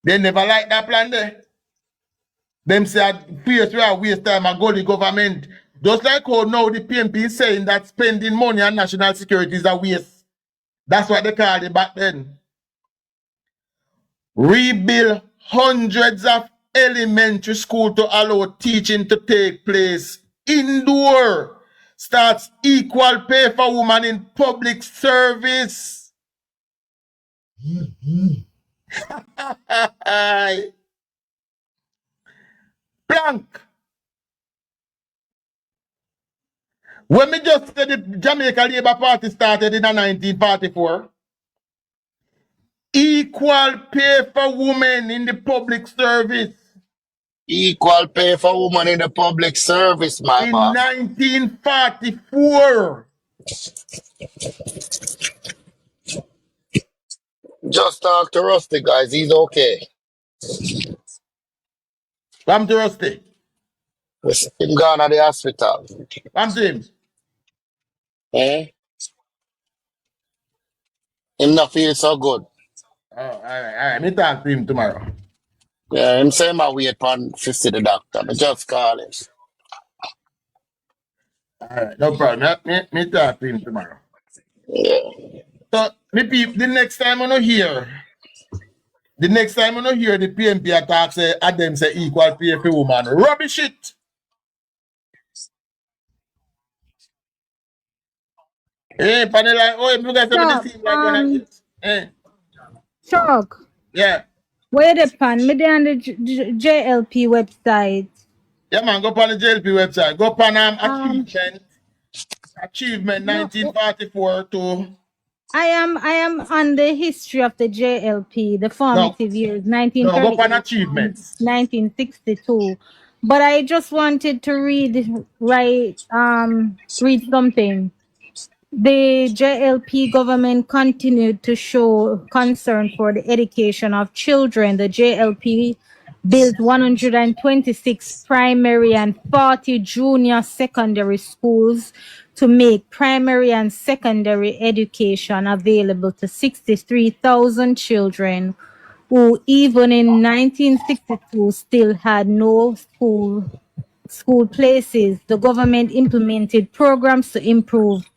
They never liked that plan there. Them say, place where I waste time and go the government. Just like how now the PMP is saying that spending money on national security is a waste. That's what they called it back then. Rebuild hundreds of elementary schools to allow teaching to take place indoor. Starts equal pay for women in public service. Blank. When me just said the Jamaica Labour Party started in 1944, equal pay for women in the public service. Equal pay for women in the public service, my In man. 1944. Just talk to Rusty, guys. He's okay. Come to Rusty. Him gone at the hospital. Come to him. Eh? Him not feel so good. Oh, all right. Me talk to him tomorrow. Yeah, him say my wait upon 50 the doctor. I just call him. All right, no problem. Me talk to him tomorrow. Yeah. So, me people, the next time I no hear the PMP attack say Adam say equal pay for woman. Rubbish it. Panel like, oh, you guys have the same like one like this. Chuck, Yeah. where the pan? Me dey on the JLP website. Yeah, man, go on the JLP website. Go on achievement No, 1944 to I am on the history of the JLP, the formative years, go on 1938 and achievements. 1962. But I just wanted to read something. The JLP government continued to show concern for the education of children. The JLP built 126 primary and 40 junior secondary schools to make primary and secondary education available to 63,000 children who even in 1962 still had no school places. The government implemented programs to improve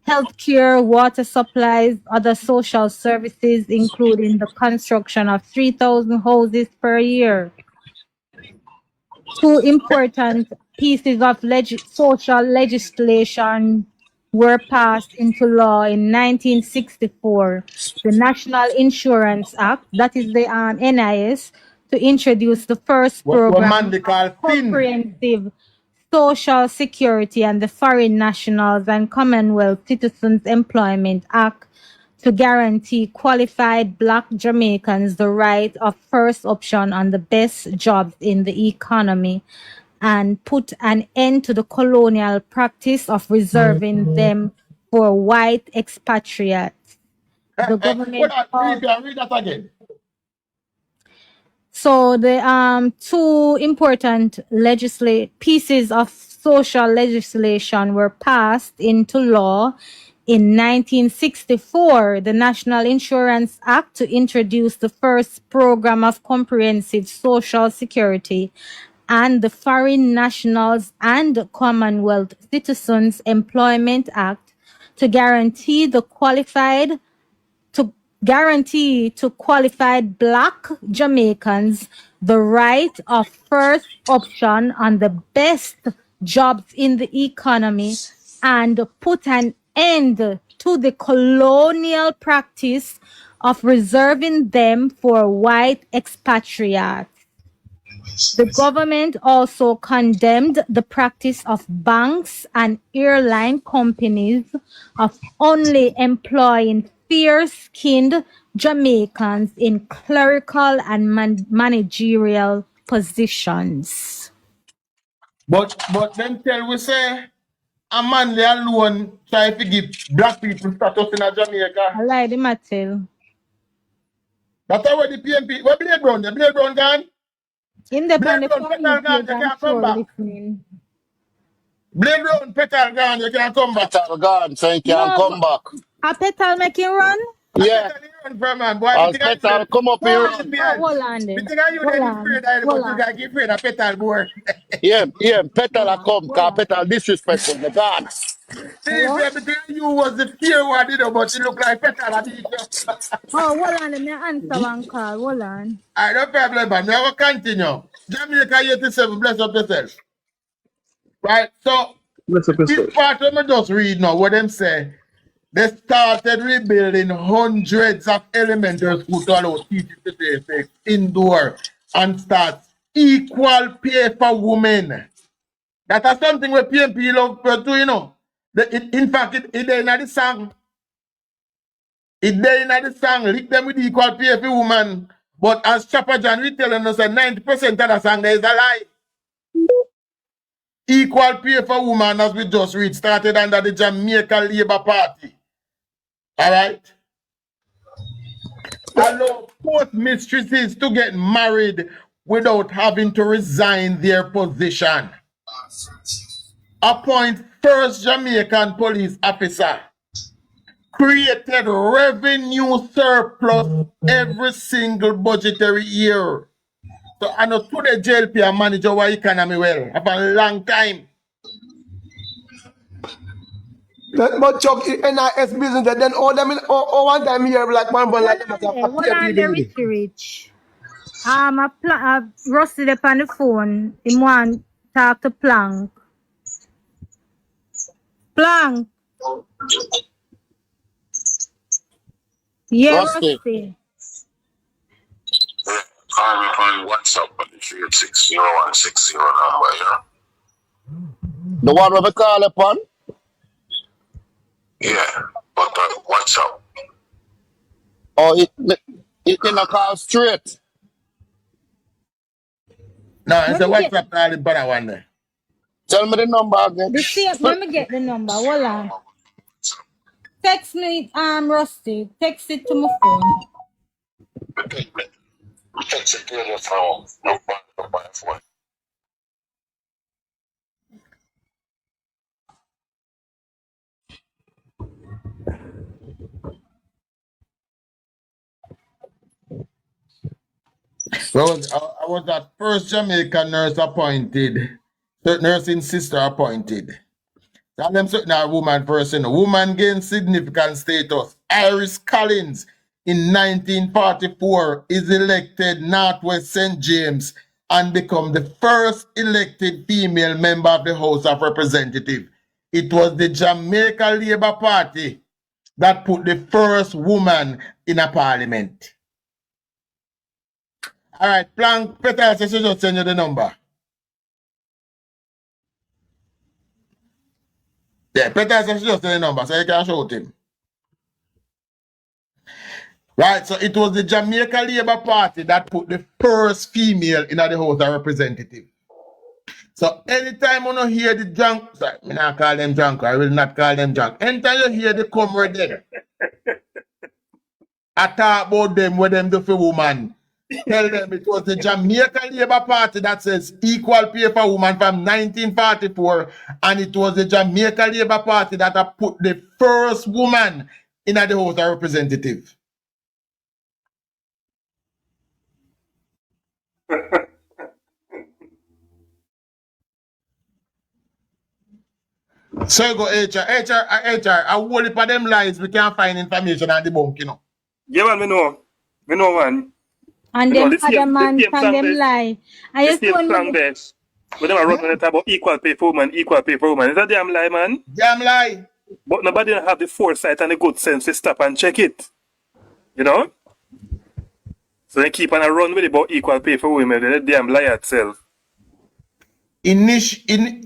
healthcare, water supplies, other social services, including the construction of 3,000 houses per year. Two important pieces of social legislation were passed into law in 1964. The National Insurance Act, that is the NIS, to introduce the first program man they call of comprehensive Social Security, and the Foreign Nationals and Commonwealth Citizens Employment Act to guarantee qualified Black Jamaicans the right of first option on the best jobs in the economy, and put an end to the colonial practice of reserving them for white expatriates. The government read that again. So the two important pieces of social legislation were passed into law in 1964. The National Insurance Act to introduce the first program of comprehensive social security, and the Foreign Nationals and Commonwealth Citizens Employment Act to guarantee to qualified Black Jamaicans the right of first option on the best jobs in the economy, and put an end to the colonial practice of reserving them for white expatriates. The government also condemned the practice of banks and airline companies of only employing fair-skinned Jamaicans in clerical and managerial positions. But them tell we say a man alone try to give black people status in Jamaica. I lie the matter. That's why the PMP, where Blade Brown? The Blade Brown gone? In the Blade Brown, funny Petal gone, page, you I'm can't come sure back. listening. Blade Brown, Petal gone, you can't come back. Petal gone, so he can't No, come back. a petal making run? Yeah. Petal run from man, boy. As Petal come up, he run. Hold on Me then. think you Hold then on. afraid of it, Hold but you on. gotta get afraid of Petal more. Yeah, Petal Hold a on. come, Hold cause on. Petal disrespectful the God. Seriously, Hello? between you was the fear one, you know, but you look like Petal. I beat you. Oh, hold on. Let me answer one call. Hold on. Alright, no problem, man. We will continue. Jamaica 87, bless up yourself. Right, so Let's up this part of me just read now what them say. They started rebuilding hundreds of elementary schools to allow teachers to take place indoor and start equal pay for women. That is something where PMP love to do, you know. In fact, it there in the song. It there in the song, lick them with equal pay for women. But as Chopper John we telling us that 90% of the song there is a lie. Equal pay for women, as we just read, started under the Jamaica Labour Party. All right? Allow both mistresses to get married without having to resign their position. Appoint first Jamaican police officer. Created revenue surplus every single budgetary year. So I know today JLP and manage our economy well. For a long time. But Chuck, NIS business, then all them in all one time here, like one like them, Hold on there, Rich. I rusted up on the phone. Him want talk to Plank. Plank. Yeah, Rusty. Rusty. Call me on WhatsApp on the 360-160 number, yeah? The one where we call upon? Yeah, but WhatsApp. Or it can call straight. No, it's a Let me get WhatsApp call the better one there. Tell me the number again. the same. Let me get the number. Hold on. Text me, Rusty. Text it to my phone. Text it to your phone. No phone. Well, I was that first Jamaican nurse appointed, nursing sister appointed. And them certain a woman person. Woman gained significant status. Iris Collins in 1944 is elected Northwest St. James and become the first elected female member of the House of Representatives. It was the Jamaica Labour Party that put the first woman in a parliament. All right, Plank, Peter says she just send you the number. Yeah, Peter says she just send the number, so you can show it him. Right, so it was the Jamaica Labour Party that put the first female in the House of Representatives. So anytime you don't hear the drunk, sorry, I not call them drunk, I will not call them drunk. Anytime you hear the comrade there, I talk about them what them do for woman. Tell them it was the Jamaica Labour Party that says equal pay for woman from 1944, and it was the Jamaica Labour Party that have put the first woman in the House of Representatives. So you go HR, a whole heap of them lies, we can't find information on the bunk, you know. Yeah, man, we know. We know, man. And You know, them other man from them lie. I just This want slang there. When they are running about equal pay for woman, equal pay for woman. Is that damn lie, man? Damn lie. But nobody have the foresight and the good sense to stop and check it. You know? So they keep on a run with it about equal pay for women. They damn lie itself. Initiate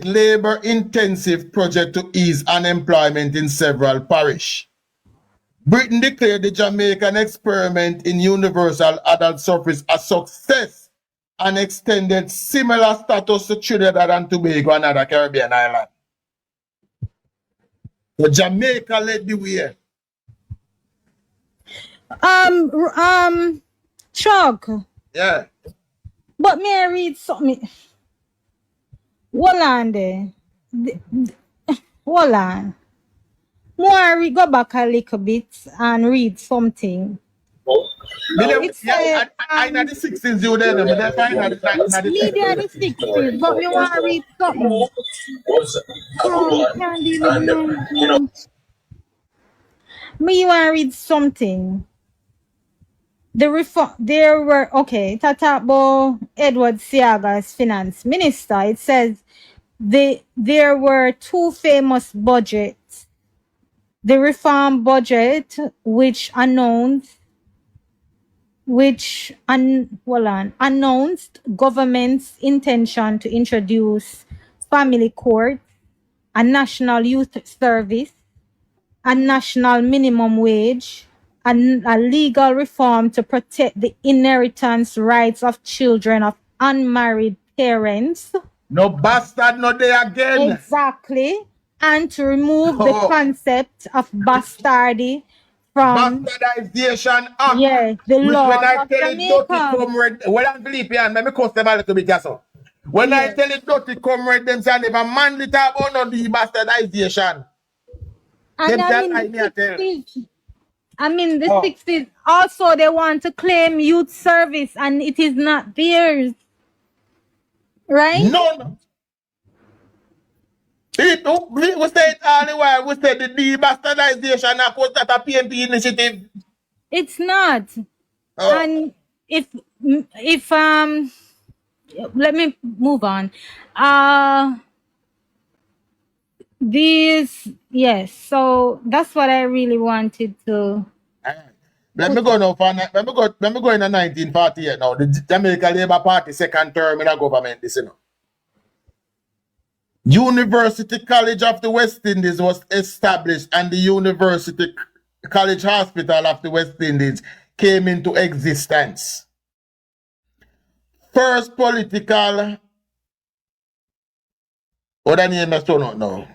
labor-intensive project to ease unemployment in several parish. Britain declared the Jamaican experiment in universal adult suffrage a success and extended similar status to Trinidad and Tobago and other Caribbean islands. So Jamaica led the way. Chuck. Yeah. But may I read something? Hold on there. Hold on. More go back a little bit and read something. It said, I know the 60s you there, but that's fine. media the 60s, but me want to read something. Candy living me want to read something. The reform there were okay. Tata about Edward Seaga as finance minister. It says there were two famous budgets. The reform budget, which announced government's intention to introduce family court, a national youth service, a national minimum wage, and a legal reform to protect the inheritance rights of children of unmarried parents. No bastard, no day again. Exactly. And to remove the concept of bastardy from Bastardization Act. yeah, the Which law when I of tell it dirty Jamaica. comrade, well I'm Philippian, let me cuss them a little bit so. When I tell it dirty comrade, them say never manly talk about no the bastardization. And I mean the 60s also they want to claim youth service and it is not theirs. Right? None. People, we say it all the while, we say the debastardization act was not a PNP initiative. It's not. And if let me move on. Yes, so that's what I really wanted to. Let me go now for let me go in the 1948 now. The Jamaica Labour Party second term in the government, this you know. University College of the West Indies was established and the University College Hospital of the West Indies came into existence. First political, what I name I still not know.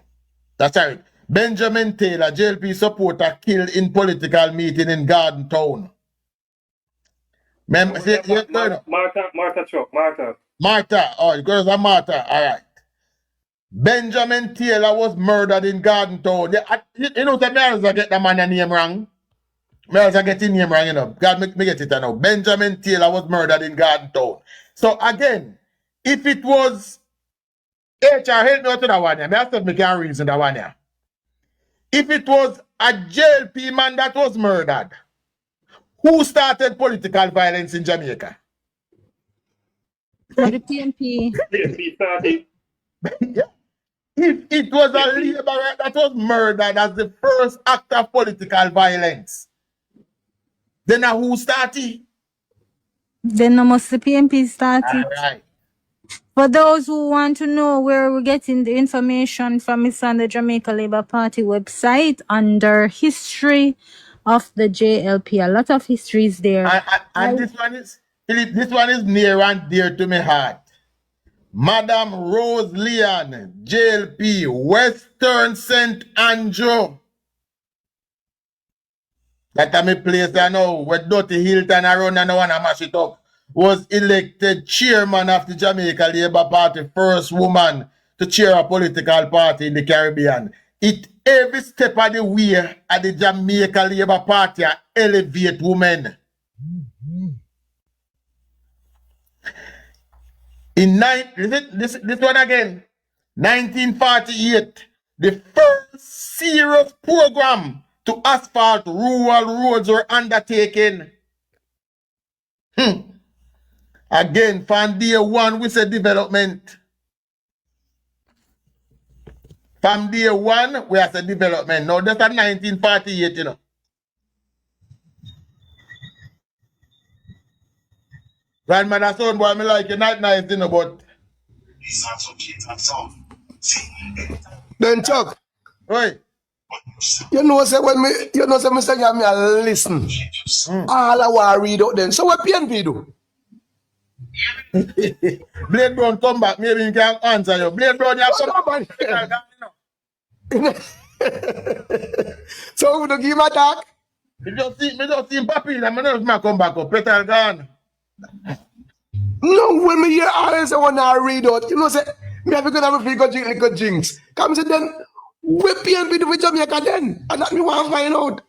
That's right. Benjamin Taylor, JLP supporter, killed in political meeting in Garden Town. Martha. Oh, it goes to Martha. All right. Benjamin Taylor was murdered in Garden Town. You know, that I get the man name wrong. I get his name wrong, you know. God, me get it now. Benjamin Taylor was murdered in Garden Town. So again, if it was HR, help me out to that one here. I said me can reason that one here. If it was a JLP man that was murdered, who started political violence in Jamaica? The PNP. PNP started. Yeah. If it was a laborer that was murdered as the first act of political violence, then who started? Then almost the PNP started. All right. For those who want to know where we're getting the information from, it's on the Jamaica Labour Party website under history of the JLP. A lot of history is there. And this one is, Philip, this one is near and dear to my heart. Madam Rose Leon, JLP, Western St. Andrew. That a me place I know where Dirty Hilton around and I want to mash it up. Was elected chairman of the Jamaica Labour Party, first woman to chair a political party in the Caribbean. It every step of the way at the Jamaica Labour Party elevate women. In this one again, 1948, the first serious program to asphalt rural roads were undertaken. Again, from day one, we say development. From day one, we have a development. Now, that's at 1948, you know. Grandmother, son, boy, me like you not nice, you know, but... Then, Chuck. Oi. You know, say when me, you know, say Mr. Gami, I listen. All I want to read out then. So what PNP do? Blade Brown come back, maybe you can answer you. Blade Brown, you have some. So we don't give him a talk. Me just see him popping, and I know if I come back up, Petal gone. No, when me hear all this, I want to read out. You know, say, me have to go have a few good jinx. Come say then, we PNP do for Jamaica then? And that me want to find out.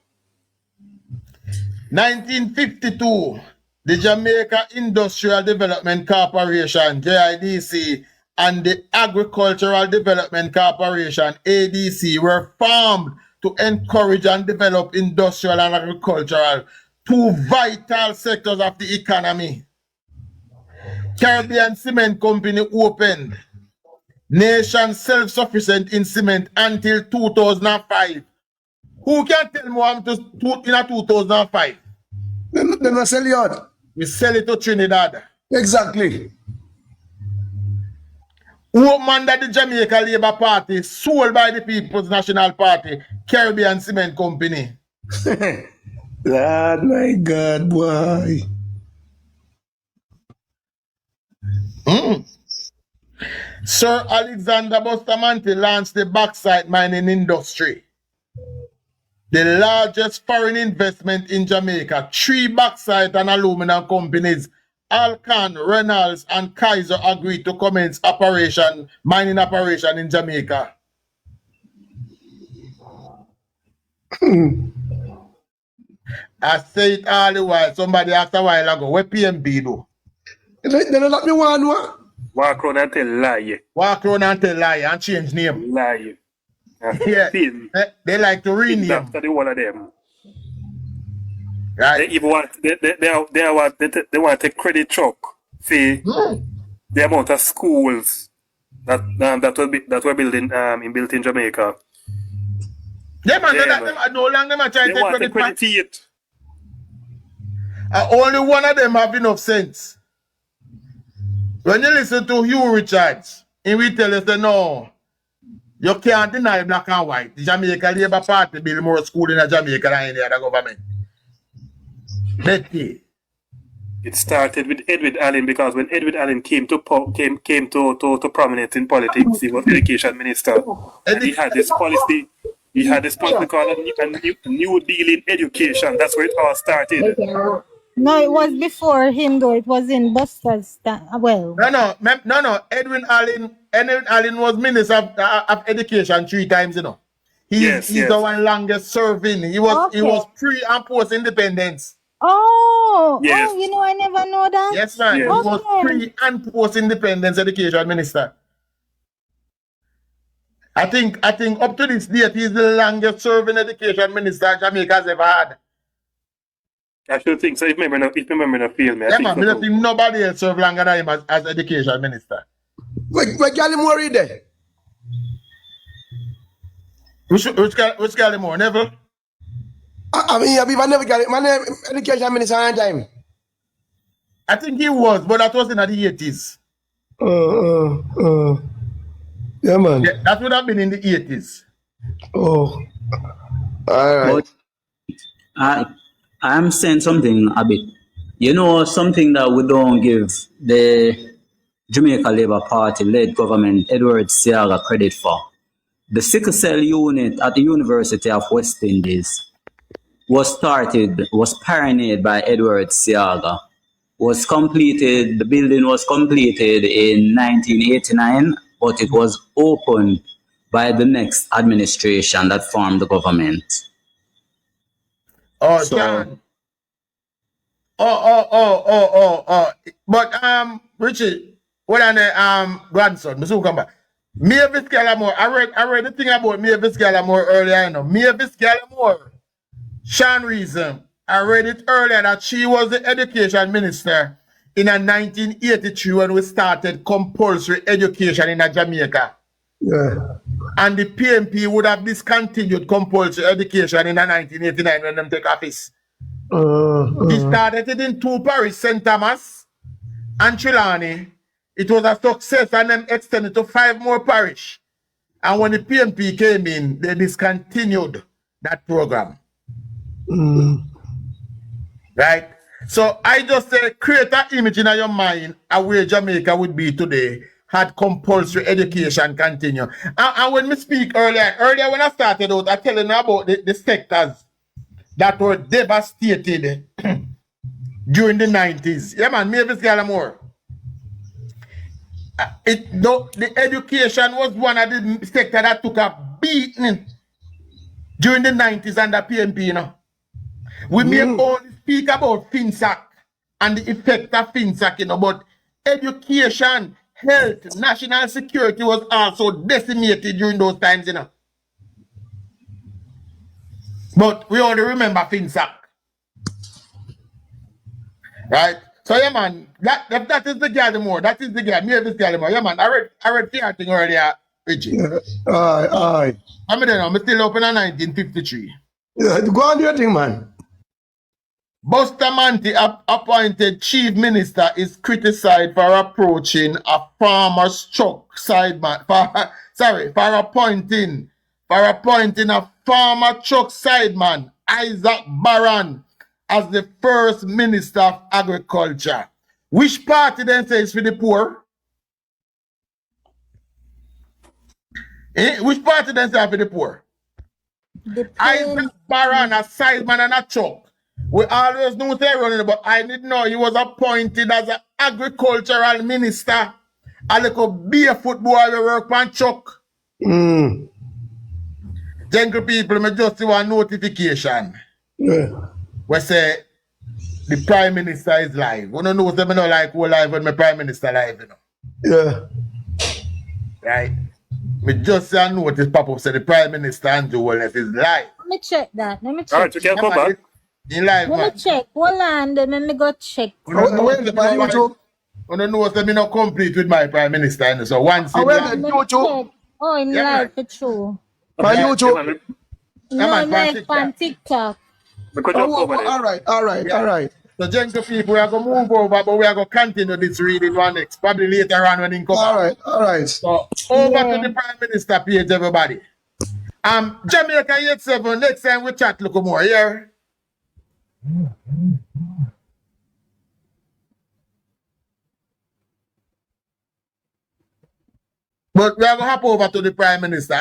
1952, the Jamaica Industrial Development Corporation, JIDC, and the Agricultural Development Corporation, ADC, were formed to encourage and develop industrial and agricultural, two vital sectors of the economy. Caribbean Cement Company opened. Nation self-sufficient in cement until 2005. Who can tell me what in 2005? Then I sell it out. We sell it to Trinidad. Exactly. Who mandate the Jamaica Labour Party, sold by the People's National Party, Caribbean Cement Company. Lord, my God, boy. Sir Alexander Bustamante launched the bauxite mining industry. The largest foreign investment in Jamaica. 3 bauxite and aluminum companies, Alcan, Reynolds, and Kaiser, agreed to commence mining operation in Jamaica. I say it all the while. Somebody asked a while ago, what PMB do? Then let me one. Walk around and tell lie. Walk around and tell lie and change name. Lie. Yeah. They like to rename. After the one of them. Right. They even want they want to take credit truck for the amount of schools that were built in Jamaica. Yeah, man, them no longer trying to take credit to it. Only one of them have enough sense. When you listen to Hugh Richards, he will tell us that no, you can't deny black and white. The Jamaica Labour Party build more school in Jamaica than any other government. It started with Edward Allen because when Edward Allen came to prominence in politics, he was education minister. And he had this policy. He had this policy called a New Deal in Education. That's where it all started. No, it was before him though. It was in Buster's. Well. No. Edwin Allen was Minister of Education 3 times, you know. He's the one longest serving. He was pre and post independence. Oh, yes. Oh, you know, I never know that. Yes, man. Yes. He was pre and post independence education minister. I think up to this date, he's the longest serving education minister Jamaica has ever had. I should think so. If remember not fail me. Yeah, man. I don't think nobody else served longer than him as education minister. Where Gallimore is there? Which Gallimore? Never? I mean, I never got it. My name education minister at time. I think he was, but that was in the 80s. Yeah, man. Yeah, that would have been in the 80s. Oh. All right. But I'm saying something a bit. You know, something that we don't give the Jamaica Labour Party-led government, Edward Seaga, credit for. The sickle cell unit at the University of West Indies was pioneered by Edward Seaga. The building was completed in 1989, but it was opened by the next administration that formed the government. Oh, So- John. But Richie, what on the grandson? Mr. Come back. Mavis Gallimore. I read the thing about Mavis Gallimore earlier. You know, Mavis Gallimore. Sean reason. I read it earlier that she was the education minister in 1983 when we started compulsory education in Jamaica. Yeah. And the PMP would have discontinued compulsory education in 1989 when them take office. He started it in 2 parishes, St. Thomas and Trelawney. It was a success and then extended to 5 more parishes. And when the PNP came in, they discontinued that program. Right? So I just say, create an image in your mind of where Jamaica would be today had compulsory education continue. And when we speak earlier when I started out, I telling you about the sectors that were devastated during the 90s. Yeah, man, maybe it's more. The education was one of the sector that took a beating during the 90s under PNP, you know. We may only speak about FinSac and the effect of FinSac, you know, but education, health, national security was also decimated during those times, you know. But we only remember FinSac. Right? So yeah, man, that is the girl more. That is the girl. Me this girl more. Yeah, man. I read the thing earlier, Richie. Yeah. Aye. I'm there now. I'm still open in 1953. Yeah, go on do your thing, man. Bustamante appointed chief minister is criticized for approaching a farmer's truck sideman. For appointing a farmer truck sideman, Isaac Barron, as the first minister of agriculture. Which party then says for the poor? Which party then says for the poor? Isaac Barron, a sideman and a truck. We always knew they running, but I didn't know he was appointed as an agricultural minister. A little barefoot boy we work on truck. Jungle people, me just see one notification. Yeah. We say the prime minister is live. We don't know if they don't like who live when my prime minister live, you know. Yeah. Right? Me just see a notice pop up say the prime minister Andrew Wellness is live. Let me check that. Let me check. All right, you can come back. In live, man. Let me check. Hold on, then let me go check. We don't know if I'm not complete with my prime minister, you know, so once in Let me check. Oh, in live for true. My YouTube. No, live on TikTok. All right. So, gentle people, we are going to move over, but we are going to continue this reading one next, probably later on when he comes. All right. So, over to the Prime Minister page, everybody. Jamaica 87, next time we chat a little more here. But we are going to hop over to the Prime Minister.